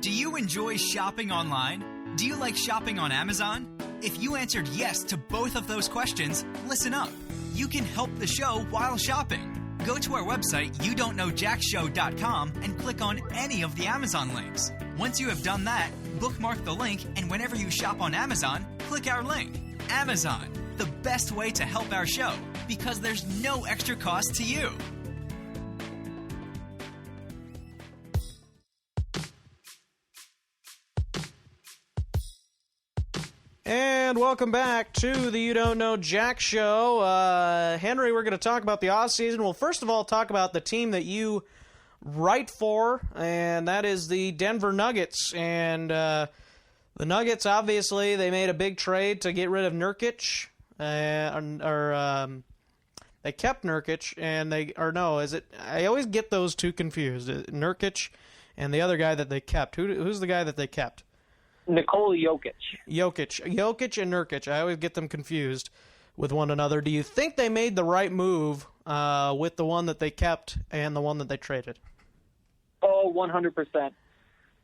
Do you enjoy shopping online? Do you like shopping on Amazon? If you answered yes to both of those questions, listen up. You can help the show while shopping. Go to our website, youdon'tknowjackshow.com, and click on any of the Amazon links. Once you have done that, bookmark the link, and whenever you shop on Amazon, click our link. Amazon, the best way to help our show, because there's no extra cost to you. And welcome back to the You Don't Know Jack Show. Henry, we're going to talk about the offseason. We'll first of all talk about the team that you write for, and that is the Denver Nuggets. And the Nuggets, obviously, they made a big trade to get rid of Nurkic. They kept Nurkic, and I always get those two confused. Nurkic and the other guy that they kept. Who's the guy that they kept? Nikola Jokic. Jokic and Nurkic. I always get them confused with one another. Do you think they made the right move with the one that they kept and the one that they traded? Oh, 100%.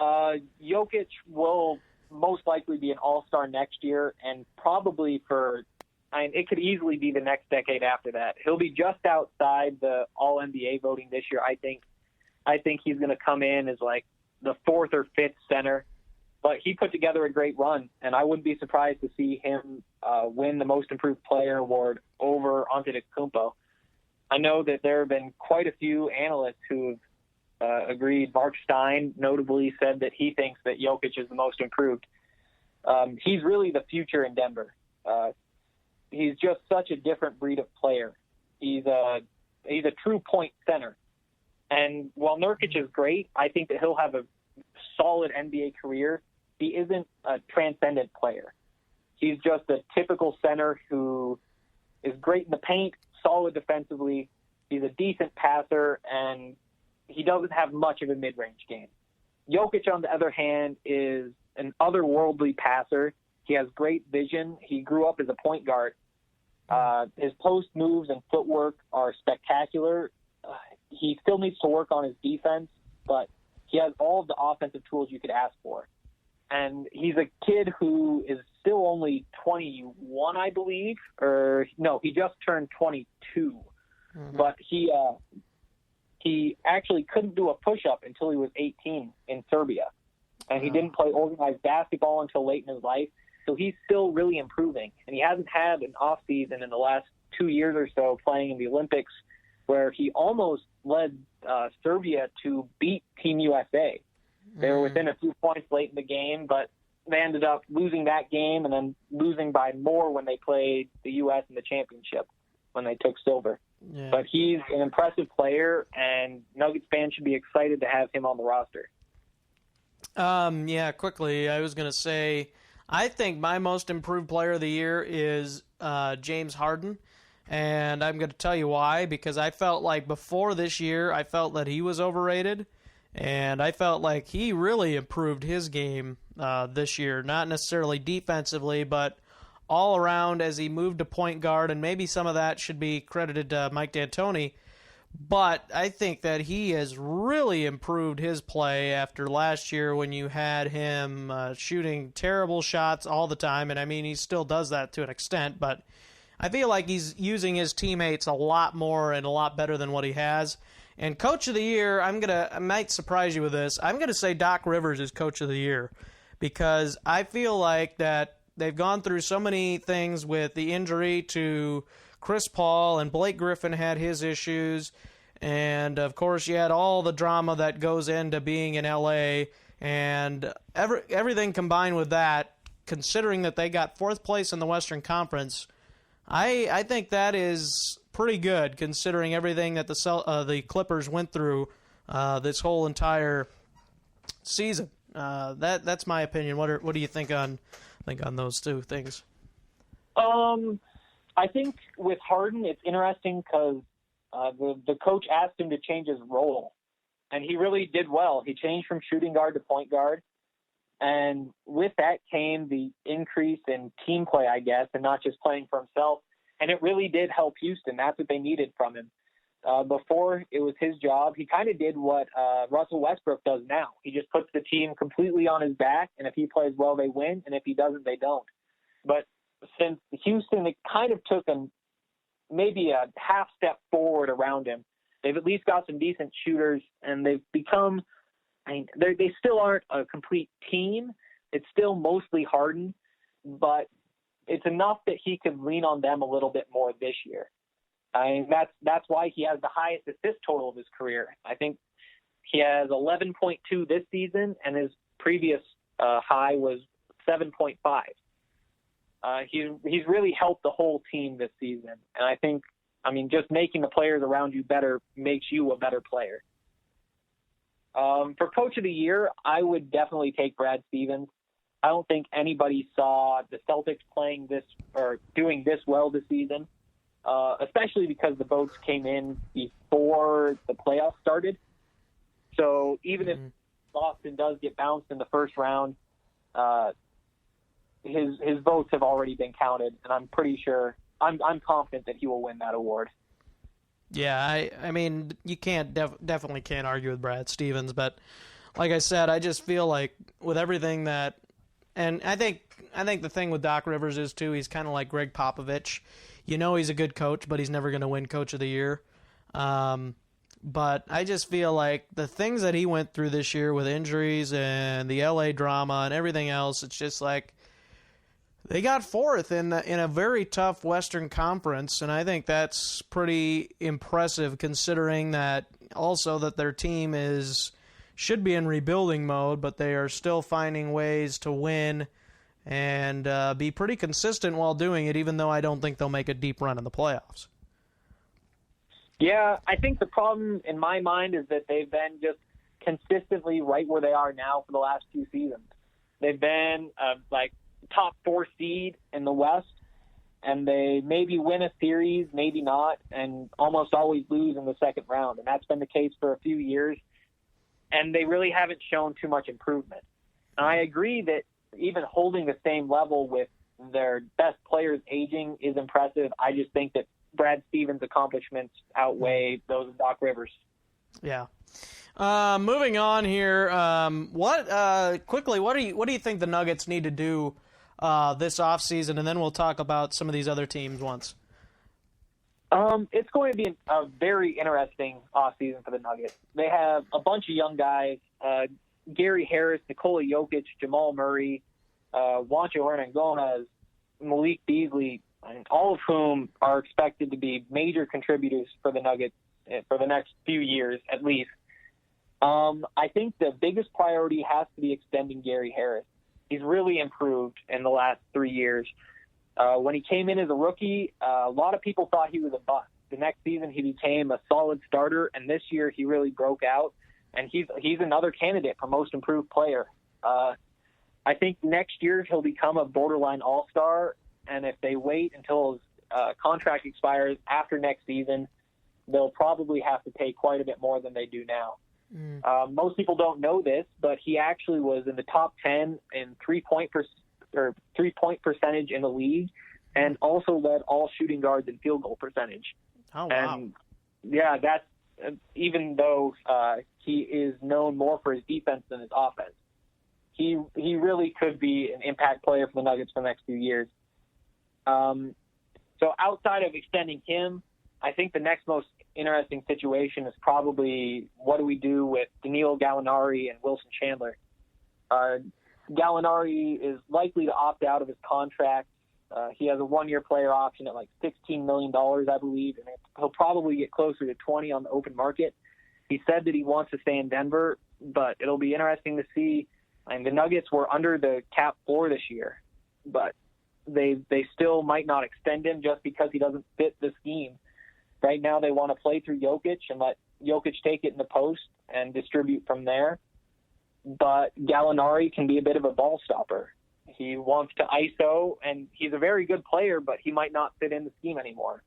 Jokic will most likely be an all-star next year, and probably it could easily be the next decade after that. He'll be just outside the All-NBA voting this year, I think. I think he's going to come in as like the fourth or fifth center. But he put together a great run, and I wouldn't be surprised to see him win the Most Improved Player award over Antetokounmpo. I know that there have been quite a few analysts who have agreed. Mark Stein notably said that he thinks that Jokic is the most improved. He's really the future in Denver. He's just such a different breed of player. He's a true point center. And while Nurkic is great, I think that he'll have a solid NBA career. He isn't a transcendent player. He's just a typical center who is great in the paint, solid defensively. He's a decent passer, and he doesn't have much of a mid-range game. Jokic, on the other hand, is an otherworldly passer. He has great vision. He grew up as a point guard. His post moves and footwork are spectacular. He still needs to work on his defense, but he has all of the offensive tools you could ask for. And he's a kid who is still only 21, I believe. Or, no, he just turned 22. Mm-hmm. But he actually couldn't do a push-up until he was 18 in Serbia. And he didn't play organized basketball until late in his life. So he's still really improving. And he hasn't had an off-season in the last 2 years or so playing in the Olympics, where he almost led Serbia to beat Team USA. They were within a few points late in the game, but they ended up losing that game and then losing by more when they played the U.S. in the championship when they took silver. Yeah. But he's an impressive player, and Nuggets fans should be excited to have him on the roster. Yeah, quickly, I was going to say, I think my most improved player of the year is James Harden. And I'm going to tell you why, because I felt like before this year, I felt that he was overrated, and I felt like he really improved his game this year, not necessarily defensively, but all around as he moved to point guard, and maybe some of that should be credited to Mike D'Antoni. But I think that he has really improved his play after last year when you had him shooting terrible shots all the time. And, I mean, he still does that to an extent, but I feel like he's using his teammates a lot more and a lot better than what he has. And Coach of the Year, I might surprise you with this. I'm going to say Doc Rivers is Coach of the Year because I feel like that they've gone through so many things with the injury to Chris Paul, and Blake Griffin had his issues. And, of course, you had all the drama that goes into being in L.A., and everything combined with that, considering that they got fourth place in the Western Conference, I think that is pretty good considering everything that the Clippers went through this whole entire season. That's my opinion. What do you think on those two things? I think with Harden, it's interesting because the coach asked him to change his role, and he really did well. He changed from shooting guard to point guard, and with that came the increase in team play, I guess, and not just playing for himself. And it really did help Houston. That's what they needed from him. Before it was his job, he kind of did what Russell Westbrook does now. He just puts the team completely on his back, and if he plays well, they win, and if he doesn't, they don't. But since Houston, it kind of took maybe a half step forward around him. They've at least got some decent shooters, and they've become they still aren't a complete team. It's still mostly Harden, but it's enough that he could lean on them a little bit more this year. That's why he has the highest assist total of his career. I think he has 11.2 this season, and his previous high was 7.5. He's really helped the whole team this season, and I think, just making the players around you better makes you a better player. For Coach of the Year, I would definitely take Brad Stevens. I don't think anybody saw the Celtics playing this or doing this well this season, especially because the votes came in before the playoffs started. So even if Boston does get bounced in the first round, his votes have already been counted, and I'm pretty sure I'm confident that he will win that award. Yeah, I mean, you definitely can't argue with Brad Stevens, but like I said, I just feel like with everything that, and I think the thing with Doc Rivers is too, he's kind of like Greg Popovich. You know he's a good coach, but he's never going to win Coach of the Year. But I just feel like the things that he went through this year with injuries and the LA drama and everything else, it's just like they got fourth in a very tough Western Conference, and I think that's pretty impressive considering that also that their team should be in rebuilding mode, but they are still finding ways to win and be pretty consistent while doing it, even though I don't think they'll make a deep run in the playoffs. Yeah, I think the problem in my mind is that they've been just consistently right where they are now for the last two seasons. They've been top 4 seed in the West, and they maybe win a series, maybe not, and almost always lose in the second round. And that's been the case for a few years, and they really haven't shown too much improvement. And I agree that even holding the same level with their best players aging is impressive. I just think that Brad Stevens' accomplishments outweigh those of Doc Rivers. Yeah. Moving on here, what do you think the Nuggets need to do this offseason, and then we'll talk about some of these other teams once. It's going to be a very interesting offseason for the Nuggets. They have a bunch of young guys, Gary Harris, Nikola Jokic, Jamal Murray, Juancho Hernangomez, Malik Beasley, all of whom are expected to be major contributors for the Nuggets for the next few years at least. I think the biggest priority has to be extending Gary Harris. He's really improved in the last 3 years. When he came in as a rookie, a lot of people thought he was a bust. The next season, he became a solid starter, and this year he really broke out, and he's another candidate for most improved player. I think next year he'll become a borderline all-star, and if they wait until his contract expires after next season, they'll probably have to pay quite a bit more than they do now. Most people don't know this, but he actually was in the top 10 in three-point percentage in the league, and also led all shooting guards in field goal percentage. Oh, wow. And yeah, even though he is known more for his defense than his offense. He really could be an impact player for the Nuggets for the next few years. So outside of extending him, I think the next most interesting situation is probably what do we do with Danilo Gallinari and Wilson Chandler. Gallinari is likely to opt out of his contract. He has a one-year player option at like $16 million, I believe, and he'll probably get closer to 20 on the open market. He said that he wants to stay in Denver, but it'll be interesting to see. And the Nuggets were under the cap floor this year, but they still might not extend him just because he doesn't fit the scheme. Right now they want to play through Jokic and let Jokic take it in the post and distribute from there. But Gallinari can be a bit of a ball stopper. He wants to ISO, and he's a very good player, but he might not fit in the scheme anymore.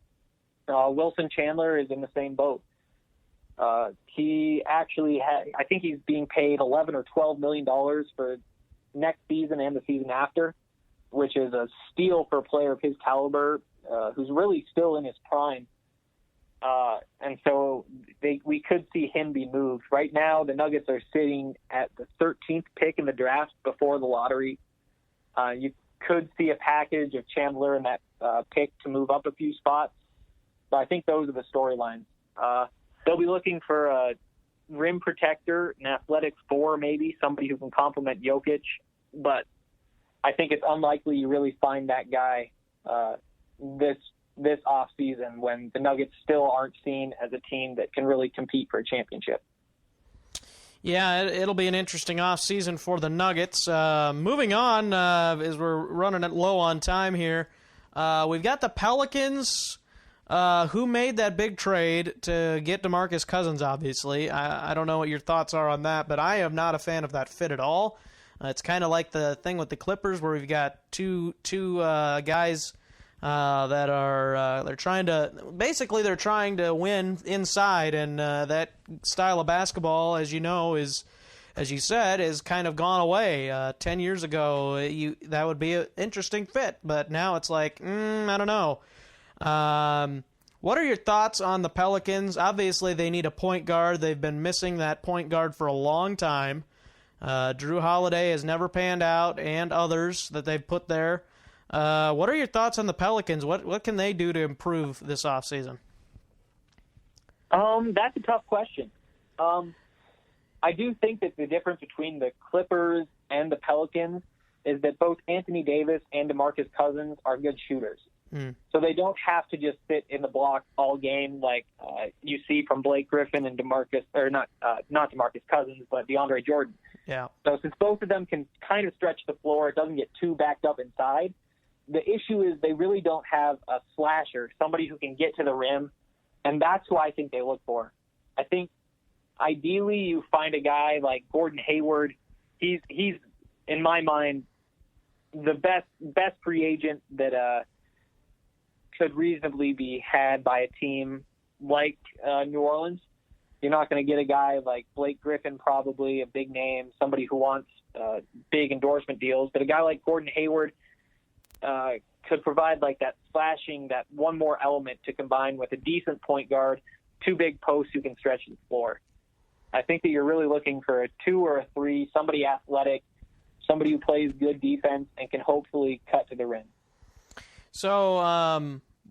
Wilson Chandler is in the same boat. He actually I think he's being paid $11 or $12 million for next season and the season after, which is a steal for a player of his caliber, who's really still in his prime. And so we could see him be moved. Right now, the Nuggets are sitting at the 13th pick in the draft before the lottery. You could see a package of Chandler in that pick to move up a few spots. But I think those are the storylines. They'll be looking for a rim protector, an athletic four maybe, somebody who can complement Jokic. But I think it's unlikely you really find that guy this offseason when the Nuggets still aren't seen as a team that can really compete for a championship. Yeah, it'll be an interesting offseason for the Nuggets. Moving on, as we're running it low on time here, we've got the Pelicans, who made that big trade to get DeMarcus Cousins, obviously. I don't know what your thoughts are on that, but I am not a fan of that fit at all. It's kind of like the thing with the Clippers where we've got two guys that are they're trying to win inside, and that style of basketball, as you know, is, as you said, is kind of gone away. 10 years ago, that would be an interesting fit, but now it's like, I don't know. What are your thoughts on the Pelicans? Obviously, they need a point guard. They've been missing that point guard for a long time. Drew Holiday has never panned out, and others that they've put there. What are your thoughts on the Pelicans? What can they do to improve this offseason? That's a tough question. I do think that the difference between the Clippers and the Pelicans is that both Anthony Davis and DeMarcus Cousins are good shooters. So they don't have to just sit in the block all game like you see from Blake Griffin and not DeMarcus Cousins, but DeAndre Jordan. Yeah. So since both of them can kind of stretch the floor, it doesn't get too backed up inside. The issue is they really don't have a slasher, somebody who can get to the rim, and that's who I think they look for. I think ideally you find a guy like Gordon Hayward. He's in my mind the best free agent that could reasonably be had by a team like New Orleans. You're not going to get a guy like Blake Griffin, probably a big name, somebody who wants big endorsement deals, but a guy like Gordon Hayward could provide like that slashing, that one more element to combine with a decent point guard, two big posts who can stretch the floor. I think that you're really looking for a 2 or a 3, somebody athletic, somebody who plays good defense and can hopefully cut to the rim. So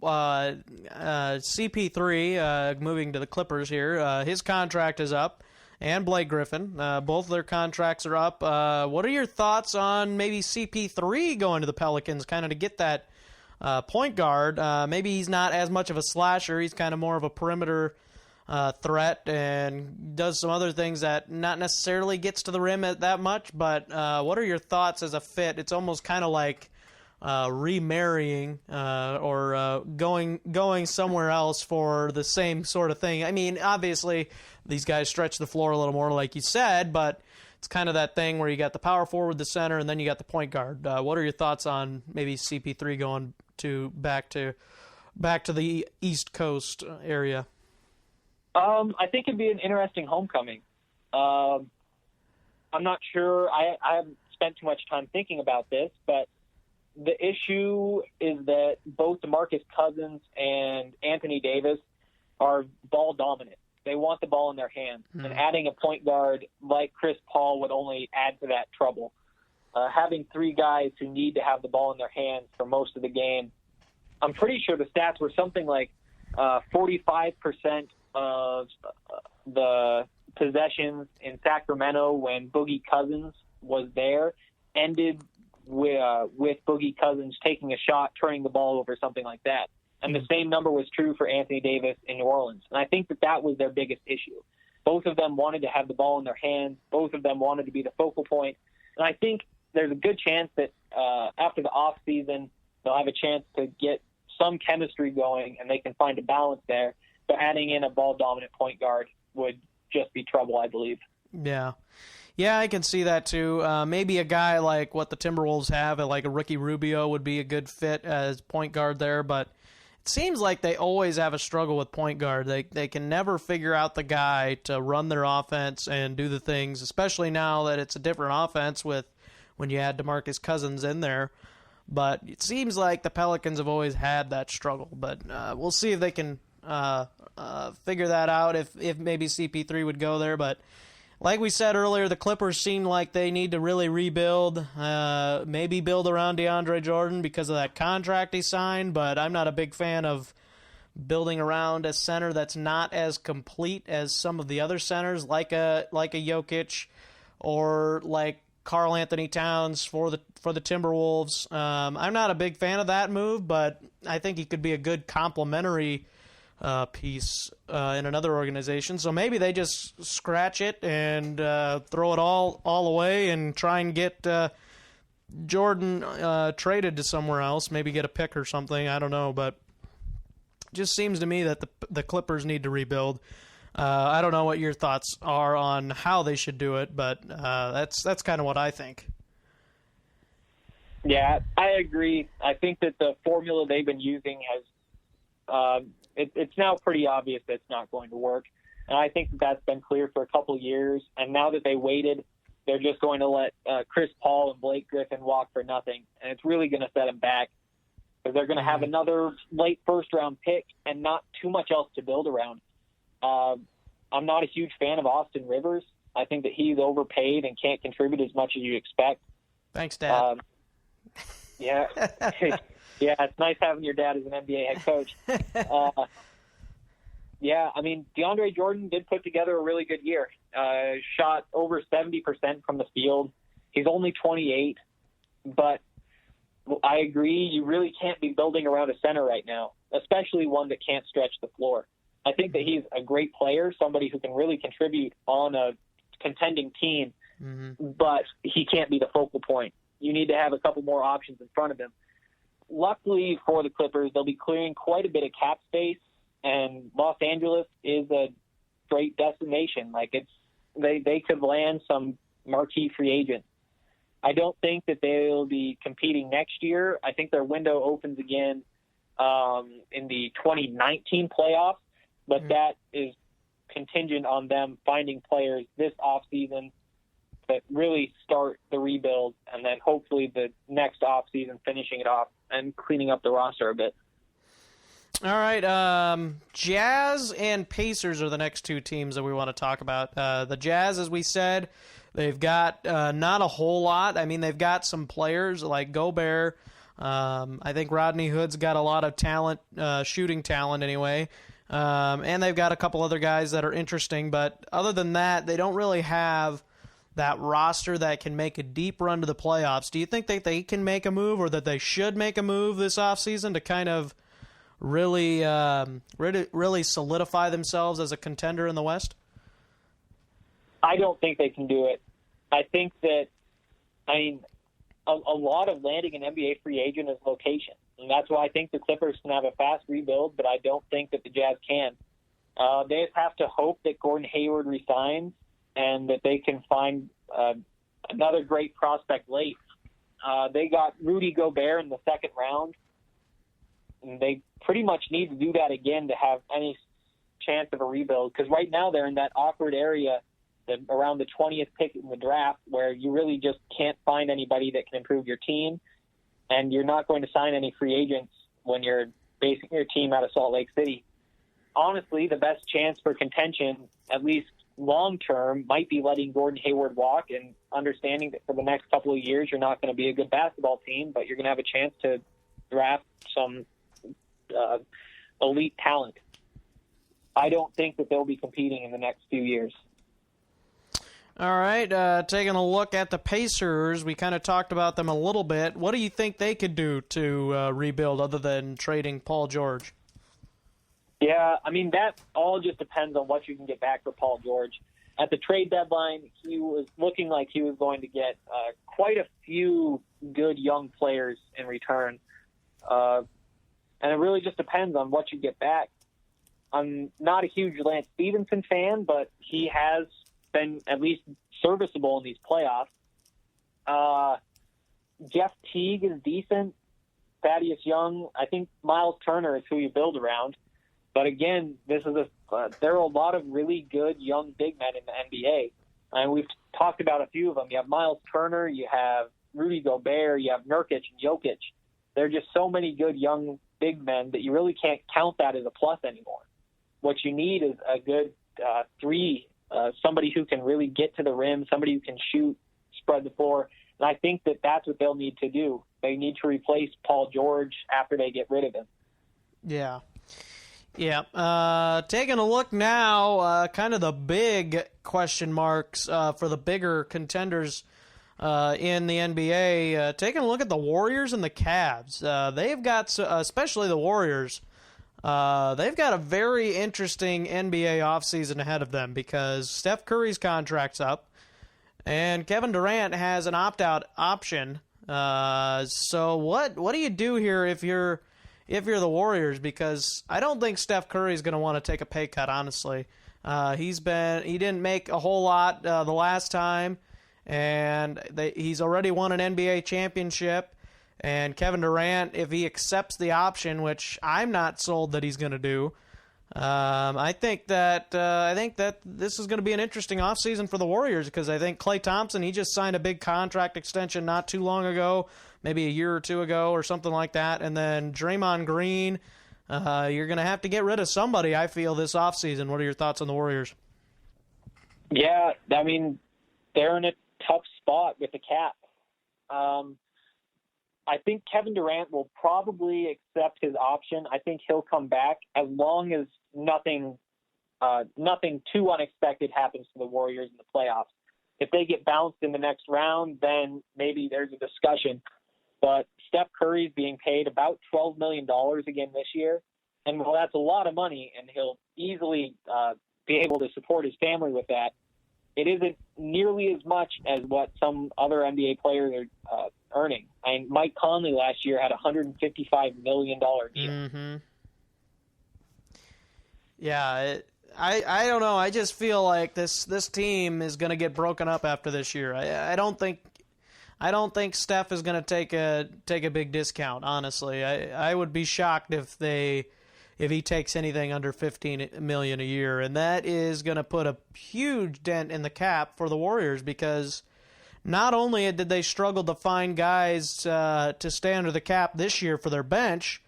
CP3, moving to the Clippers here, his contract is up, and Blake Griffin. Both their contracts are up. What are your thoughts on maybe CP3 going to the Pelicans, kind of to get that point guard? Maybe he's not as much of a slasher. He's kind of more of a perimeter threat and does some other things that not necessarily gets to the rim that much. But what are your thoughts as a fit? It's almost kind of like remarrying or going somewhere else for the same sort of thing. I mean, obviously, these guys stretch the floor a little more, like you said, but it's kind of that thing where you got the power forward, the center, and then you got the point guard. What are your thoughts on maybe CP3 going back to the East Coast area? I think it'd be an interesting homecoming. I'm not sure. I haven't spent too much time thinking about this, but the issue is that both DeMarcus Cousins and Anthony Davis are ball dominant. they want the ball in their hands. And adding a point guard like Chris Paul would only add to that trouble. Having three guys who need to have the ball in their hands for most of the game, I'm pretty sure the stats were something like 45% of the possessions in Sacramento when Boogie Cousins was there ended with Boogie Cousins taking a shot, turning the ball over, something like that. And the same number was true for Anthony Davis in New Orleans. And I think that was their biggest issue. Both of them wanted to have the ball in their hands. Both of them wanted to be the focal point. And I think there's a good chance that after the offseason, they'll have a chance to get some chemistry going and they can find a balance there. But adding in a ball-dominant point guard would just be trouble, I believe. Yeah. Yeah, I can see that too. Maybe a guy like what the Timberwolves have, like a Ricky Rubio, would be a good fit as point guard there, but it seems like they always have a struggle with point guard. They can never figure out the guy to run their offense and do the things, especially now that it's a different offense with when you add DeMarcus Cousins in there. But it seems like the Pelicans have always had that struggle. But we'll see if they can figure that out, if maybe CP3 would go there. But like we said earlier, the Clippers seem like they need to really rebuild, maybe build around DeAndre Jordan because of that contract he signed, but I'm not a big fan of building around a center that's not as complete as some of the other centers, like a Jokic or like Karl Anthony Towns for the Timberwolves. I'm not a big fan of that move, but I think he could be a good complementary piece in another organization. So maybe they just scratch it and throw it all away and try and get Jordan traded to somewhere else, maybe get a pick or something. I don't know, but it just seems to me that the Clippers need to rebuild. I don't know what your thoughts are on how they should do it, but that's kind of what I think. Yeah, I agree. I think that the formula they've been using has it's now pretty obvious that it's not going to work. And I think that's been clear for a couple of years. And now that they waited, they're just going to let Chris Paul and Blake Griffin walk for nothing. And it's really going to set them back because they're going to have another late first-round pick and not too much else to build around. I'm not a huge fan of Austin Rivers. I think that he's overpaid and can't contribute as much as you expect. Thanks, Dad. Yeah. Yeah, it's nice having your dad as an NBA head coach. Yeah, I mean, DeAndre Jordan did put together a really good year. Shot over 70% from the field. He's only 28, but I agree, you really can't be building around a center right now, especially one that can't stretch the floor. I think that he's a great player, somebody who can really contribute on a contending team, but he can't be the focal point. You need to have a couple more options in front of him. Luckily for the Clippers, they'll be clearing quite a bit of cap space, and Los Angeles is a great destination. Like they could land some marquee free agents. I don't think that they'll be competing next year. I think their window opens again in the 2019 playoffs, but that is contingent on them finding players this offseason that really start the rebuild, and then hopefully the next offseason finishing it off and cleaning up the roster a bit. All right, Jazz and Pacers are the next two teams that we want to talk about. The Jazz, as we said, they've got not a whole lot. I mean, they've got some players like Gobert. I think Rodney Hood's got a lot of talent, shooting talent anyway. And they've got a couple other guys that are interesting. But other than that, they don't really have that roster that can make a deep run to the playoffs. Do you think that they can make a move, or that they should make a move this offseason to kind of really solidify themselves as a contender in the West? I don't think they can do it. I think that, a lot of landing an NBA free agent is location. And that's why I think the Clippers can have a fast rebuild, but I don't think that the Jazz can. They just have to hope that Gordon Hayward resigns and that they can find another great prospect late. They got Rudy Gobert in the second round, and they pretty much need to do that again to have any chance of a rebuild, because right now they're in that awkward area around the 20th pick in the draft where you really just can't find anybody that can improve your team, and you're not going to sign any free agents when you're basing your team out of Salt Lake City. honestly, the best chance for contention, at least long term, might be letting Gordon Hayward walk and understanding that for the next couple of years you're not going to be a good basketball team, but you're going to have a chance to draft some elite talent. I don't think that they'll be competing in the next few years. All right, taking a look at the Pacers, we kind of talked about them a little bit. What do you think they could do to rebuild other than trading Paul George? Yeah, I mean, that all just depends on what you can get back for Paul George. At the trade deadline, he was looking like he was going to get quite a few good young players in return. And it really just depends on what you get back. I'm not a huge Lance Stevenson fan, but he has been at least serviceable in these playoffs. Jeff Teague is decent. Thaddeus Young, I think Miles Turner is who you build around. But again, there are a lot of really good young big men in the NBA. And we've talked about a few of them. You have Miles Turner, you have Rudy Gobert, you have Nurkic and Jokic. There are just so many good young big men that you really can't count that as a plus anymore. What you need is a good three, somebody who can really get to the rim, somebody who can shoot, spread the floor. And I think that that's what they'll need to do. They need to replace Paul George after they get rid of him. Yeah. Yeah, taking a look now, kind of the big question marks for the bigger contenders in the NBA. Taking a look at the Warriors and the Cavs. They've got, especially the Warriors, they've got a very interesting NBA offseason ahead of them because Steph Curry's contract's up, and Kevin Durant has an opt-out option. So what do you do here if you're the Warriors, because I don't think Steph Curry is going to want to take a pay cut, honestly. He didn't make a whole lot the last time, and he's already won an NBA championship. And Kevin Durant, if he accepts the option, which I'm not sold that he's going to do, I think that this is going to be an interesting offseason for the Warriors, because I think Klay Thompson, he just signed a big contract extension not too long ago, maybe a year or two ago or something like that. And then Draymond Green, you're going to have to get rid of somebody, I feel, this offseason. What are your thoughts on the Warriors? Yeah, I mean, they're in a tough spot with the cap. I think Kevin Durant will probably accept his option. I think he'll come back as long as nothing too unexpected happens to the Warriors in the playoffs. If they get bounced in the next round, then maybe there's a discussion. But Steph Curry's being paid about $12 million again this year. And while that's a lot of money, and he'll easily be able to support his family with that, it isn't nearly as much as what some other NBA players are earning. I mean, Mike Conley last year had a $155 million deal. Mm-hmm. Yeah, I don't know. I just feel like this team is going to get broken up after this year. I don't think Steph is going to take a big discount. Honestly, I would be shocked if he takes anything under $15 million a year, and that is going to put a huge dent in the cap for the Warriors, because not only did they struggle to find guys to stay under the cap this year for their bench,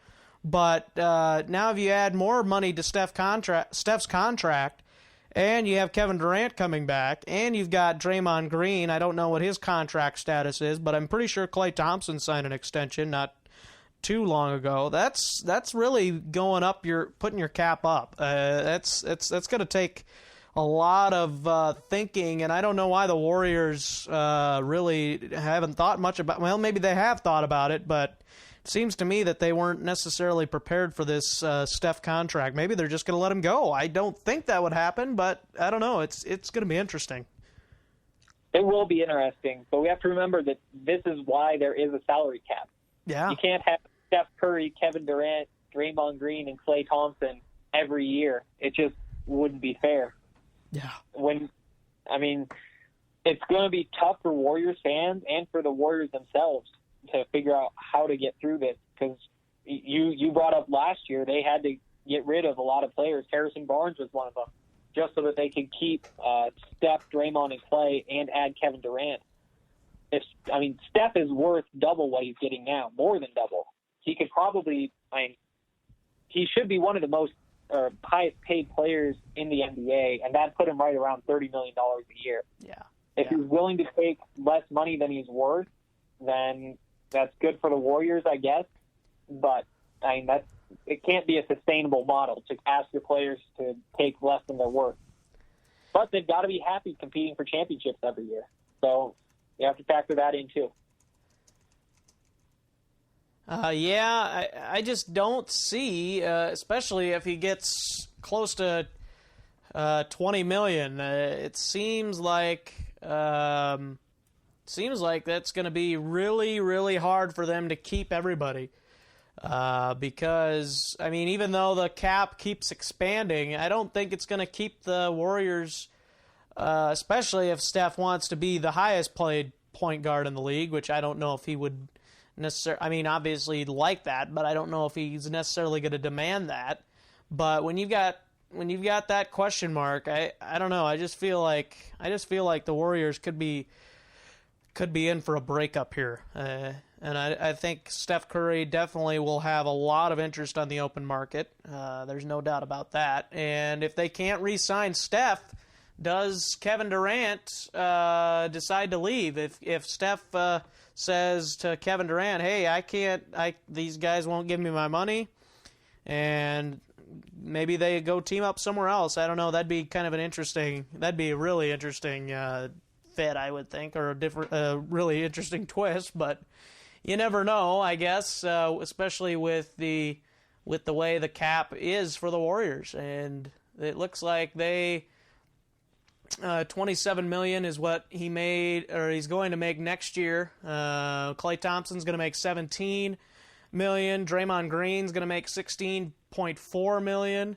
but now if you add more money to Steph's contract, and you have Kevin Durant coming back, and you've got Draymond Green. I don't know what his contract status is, but I'm pretty sure Klay Thompson signed an extension not too long ago. That's really going up, putting your cap up. That's going to take a lot of thinking, and I don't know why the Warriors really haven't thought much about. Well, maybe they have thought about it, but it seems to me that they weren't necessarily prepared for this Steph contract. Maybe they're just going to let him go. I don't think that would happen, but I don't know. It's going to be interesting. It will be interesting, but we have to remember that this is why there is a salary cap. Yeah. You can't have Steph Curry, Kevin Durant, Draymond Green, and Klay Thompson every year. It just wouldn't be fair. Yeah. It's going to be tough for Warriors fans and for the Warriors themselves to figure out how to get through this, because you brought up last year they had to get rid of a lot of players. Harrison Barnes was one of them, just so that they could keep Steph, Draymond, and Klay and add Kevin Durant. Steph is worth double what he's getting now, more than double. He could probably, he should be one of the most highest paid players in the NBA, and that put him right around $30 million a year. Yeah. If he's willing to take less money than he's worth, then that's good for the Warriors, I guess. But I mean, it can't be a sustainable model to ask your players to take less than they're worth. But they've got to be happy competing for championships every year. So you have to factor that in too. I just don't see, especially if he gets close to $20 million. It seems like that's going to be really, really hard for them to keep everybody. Because, I mean, even though the cap keeps expanding, I don't think it's going to keep the Warriors, especially if Steph wants to be the highest paid point guard in the league, which I don't know if he would necessarily, I mean, obviously he'd like that, but I don't know if he's necessarily going to demand that. But when you've got that question mark, I don't know. I just feel like the Warriors could be in for a breakup here. And I think Steph Curry definitely will have a lot of interest on the open market. There's no doubt about that. And if they can't re-sign Steph, does Kevin Durant decide to leave? If Steph says to Kevin Durant, "Hey, these guys won't give me my money," and maybe they go team up somewhere else. I don't know. That'd be a really interesting fit, I would think, or a really interesting twist. But you never know, I guess, especially with the way the cap is for the Warriors. And it looks like $27 million is what he made, or he's going to make next year. Klay Thompson's going to make $17 million. Draymond Green's going to make $16.4 million.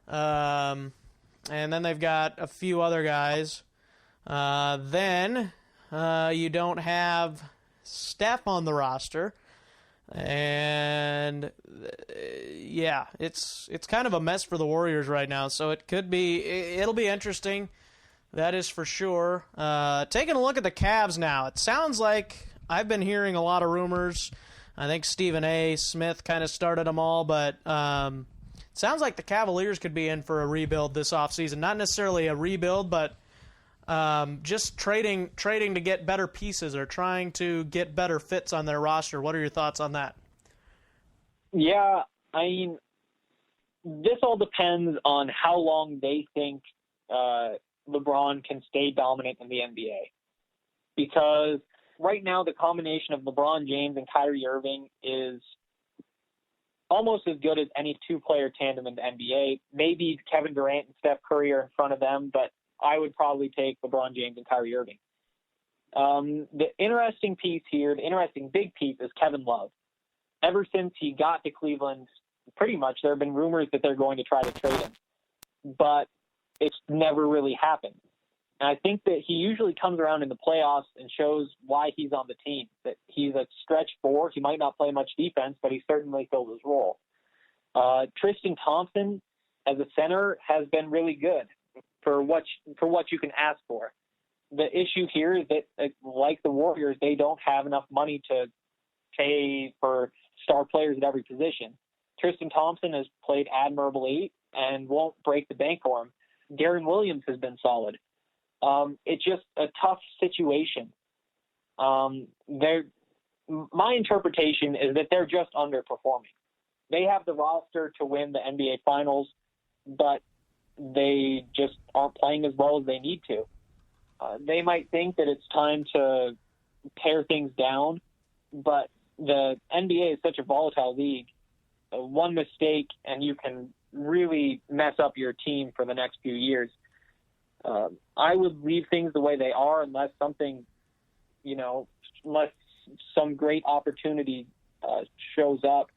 And then they've got a few other guys. Then you don't have Steph on the roster, and it's kind of a mess for the Warriors right now. So it'll be interesting. That is for sure. Taking a look at the Cavs now, it sounds like I've been hearing a lot of rumors. I think Stephen A. Smith kind of started them all, but it sounds like the Cavaliers could be in for a rebuild this offseason. Not necessarily a rebuild, but just trading to get better pieces or trying to get better fits on their roster. What are your thoughts on that? Yeah, I mean, this all depends on how long they think LeBron can stay dominant in the NBA. Because right now the combination of LeBron James and Kyrie Irving is almost as good as any two-player tandem in the NBA. Maybe Kevin Durant and Steph Curry are in front of them, but I would probably take LeBron James and Kyrie Irving. The interesting piece here, the interesting big piece, is Kevin Love. Ever since he got to Cleveland, pretty much there have been rumors that they're going to try to trade him. But it's never really happened. And I think that he usually comes around in the playoffs and shows why he's on the team, that he's a stretch four. He might not play much defense, but he certainly filled his role. Tristan Thompson as a center has been really good for what you can ask for. The issue here is that, like the Warriors, they don't have enough money to pay for star players at every position. Tristan Thompson has played admirably and won't break the bank for him. Darren Williams has been solid. It's just a tough situation. My interpretation is that they're just underperforming. They have the roster to win the NBA Finals, but they just aren't playing as well as they need to. They might think that it's time to tear things down, but the NBA is such a volatile league. One mistake and you can really mess up your team for the next few years. I would leave things the way they are unless something, unless some great opportunity shows up.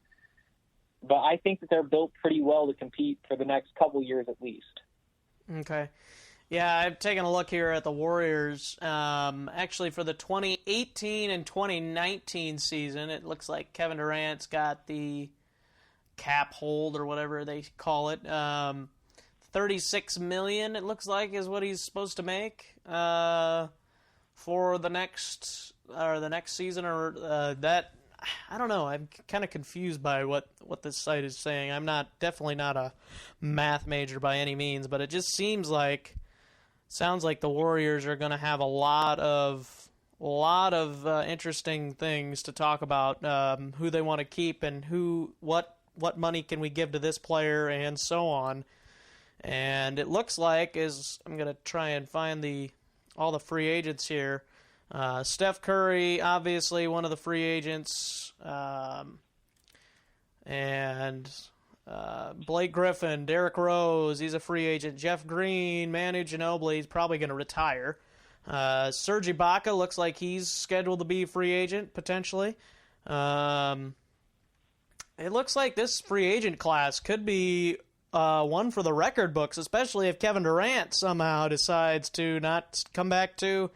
But I think that they're built pretty well to compete for the next couple years at least. Okay. Yeah, I've taken a look here at the Warriors. Actually, for the 2018 and 2019 season, it looks like Kevin Durant's got the cap hold or whatever they call it. $36 million, it looks like, is what he's supposed to make for the next season. Or that I don't know. I'm kind of confused by what this site is saying. I'm definitely not a math major by any means, but it just sounds like the Warriors are going to have a lot of interesting things to talk about, who they want to keep and what money can we give to this player and so on. And it looks like, I'm going to try and find all the free agents here. Steph Curry, obviously one of the free agents, and Blake Griffin, Derrick Rose, he's a free agent. Jeff Green, Manu Ginobili, he's probably going to retire. Serge Ibaka looks like he's scheduled to be a free agent, potentially. It looks like this free agent class could be one for the record books, especially if Kevin Durant somehow decides to not come back to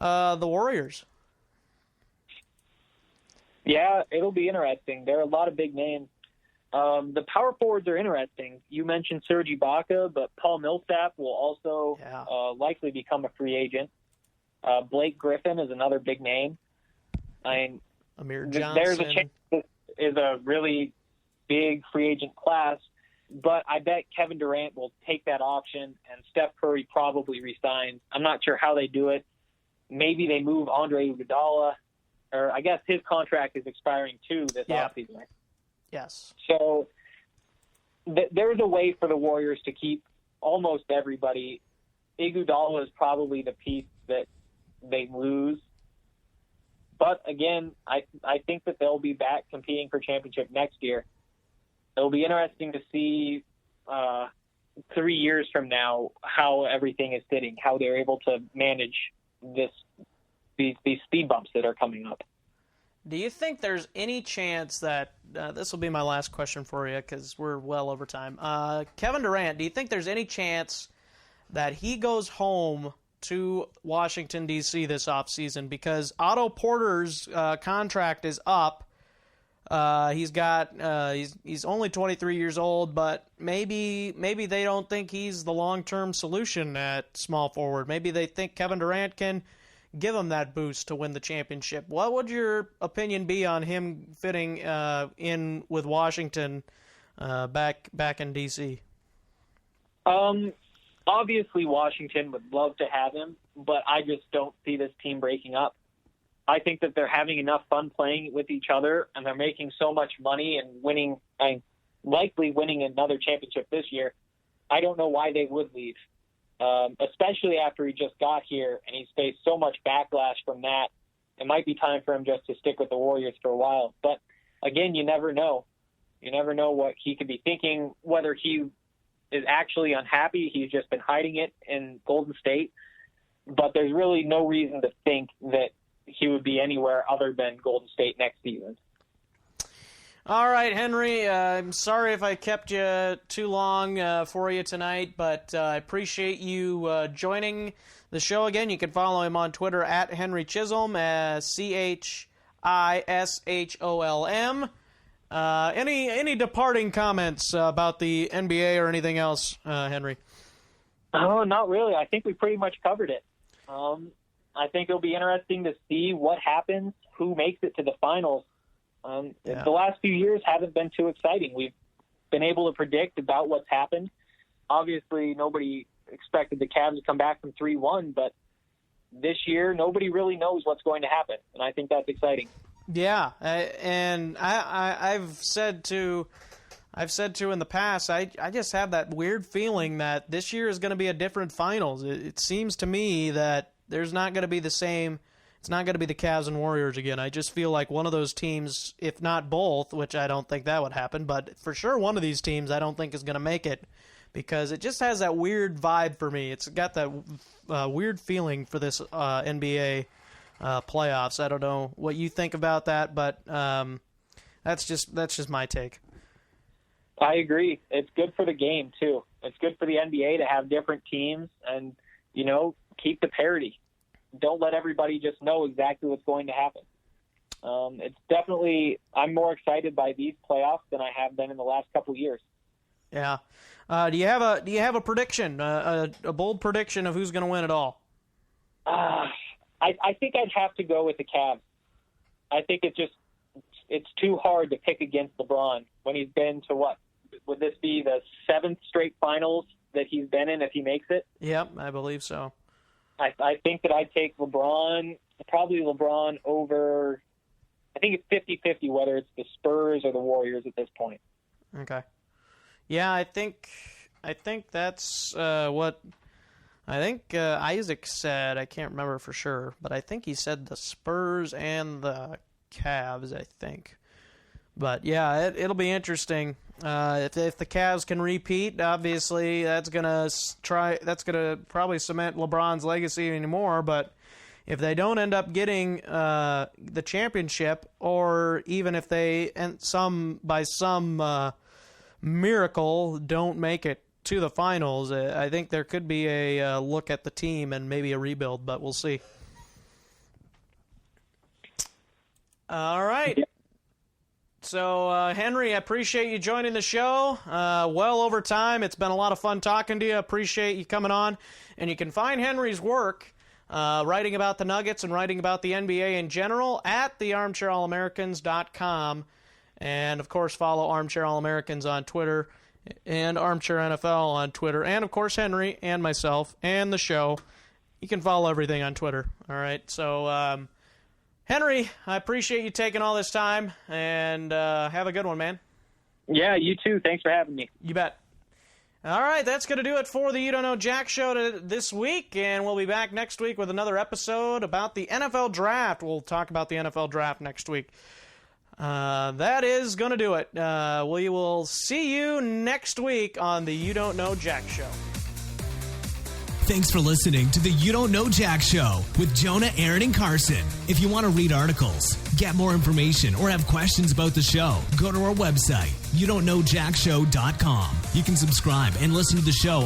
the Warriors. Yeah, it'll be interesting. There are a lot of big names. The power forwards are interesting. You mentioned Serge Ibaka, but Paul Millsap will also likely become a free agent. Blake Griffin is another big name. Amir Johnson. There's a chance this is a really big free agent class, but I bet Kevin Durant will take that option, and Steph Curry probably resigns. I'm not sure how they do it. Maybe they move Andre Iguodala, or I guess his contract is expiring too this offseason. Yes. So there's a way for the Warriors to keep almost everybody. Iguodala is probably the piece that they lose. But again, I think that they'll be back competing for championship next year. It'll be interesting to see 3 years from now how everything is sitting, how they're able to manage these speed bumps that are coming up. Do you think there's any chance that this will be my last question for you because we're well over time? Kevin Durant, do you think there's any chance that he goes home to Washington, D.C. this offseason? Because Otto Porter's contract is up. He's only 23 years old, but maybe they don't think he's the long-term solution at small forward. Maybe they think Kevin Durant can give him that boost to win the championship. What would your opinion be on him fitting in with Washington back in D.C.? Obviously, Washington would love to have him, but I just don't see this team breaking up. I think that they're having enough fun playing with each other, and they're making so much money and likely winning another championship this year. I don't know why they would leave, especially after he just got here and he's faced so much backlash from that. It might be time for him just to stick with the Warriors for a while. But again, you never know. You never know what he could be thinking, whether he is actually unhappy. He's just been hiding it in Golden State. But there's really no reason to think that he would be anywhere other than Golden State next season. All right, Henry, I'm sorry if I kept you too long for you tonight, but I appreciate you joining the show again. You can follow him on Twitter at Henry Chisholm, Chisholm. Any departing comments about the NBA or anything else, Henry? Oh, not really. I think we pretty much covered it. I think it'll be interesting to see what happens, who makes it to the finals. The last few years haven't been too exciting. We've been able to predict about what's happened. Obviously, nobody expected the Cavs to come back from 3-1, but this year, nobody really knows what's going to happen, and I think that's exciting. Yeah, and I've said to in the past, I just have that weird feeling that this year is going to be a different finals. It seems to me that there's not going to be the same. It's not going to be the Cavs and Warriors again. I just feel like one of those teams, if not both, which I don't think that would happen, but for sure one of these teams I don't think is going to make it because it just has that weird vibe for me. It's got that weird feeling for this NBA playoffs. I don't know what you think about that, but that's just my take. I agree. It's good for the game, too. It's good for the NBA to have different teams and, keep the parity. Don't let everybody just know exactly what's going to happen. It's definitely, I'm more excited by these playoffs than I have been in the last couple of years. Yeah. Do you have a prediction, a bold prediction of who's going to win it all? I think I'd have to go with the Cavs. I think it just it's too hard to pick against LeBron when he's been to what? Would this be the 7th straight finals that he's been in if he makes it? Yep, I believe so. I think that I'd take LeBron, probably LeBron over, I think it's 50-50 whether it's the Spurs or the Warriors at this point. Okay. Yeah, I think that's what I think Isaac said. I can't remember for sure, but I think he said the Spurs and the Cavs, I think. But yeah, it'll be interesting. If the Cavs can repeat, obviously that's gonna probably cement LeBron's legacy anymore. But if they don't end up getting the championship, or even if they by some miracle don't make it to the finals, I think there could be a look at the team and maybe a rebuild. But we'll see. All right. So, Henry, I appreciate you joining the show. Well over time. It's been a lot of fun talking to you. Appreciate you coming on. And you can find Henry's work writing about the Nuggets and writing about the NBA in general at thearmchairallamericans.com. And, of course, follow Armchair All-Americans on Twitter and Armchair NFL on Twitter. And, of course, Henry and myself and the show. You can follow everything on Twitter. All right, so Henry, I appreciate you taking all this time, and have a good one, man. Yeah, you too. Thanks for having me. You bet. All right, that's going to do it for the You Don't Know Jack show this week, and we'll be back next week with another episode about the NFL Draft. We'll talk about the NFL Draft next week. That is going to do it. We will see you next week on the You Don't Know Jack show. Thanks for listening to the You Don't Know Jack Show with Jonah, Aaron, and Carson. If you want to read articles, get more information, or have questions about the show, go to our website, youdon'tknowjackshow.com. You can subscribe and listen to the show on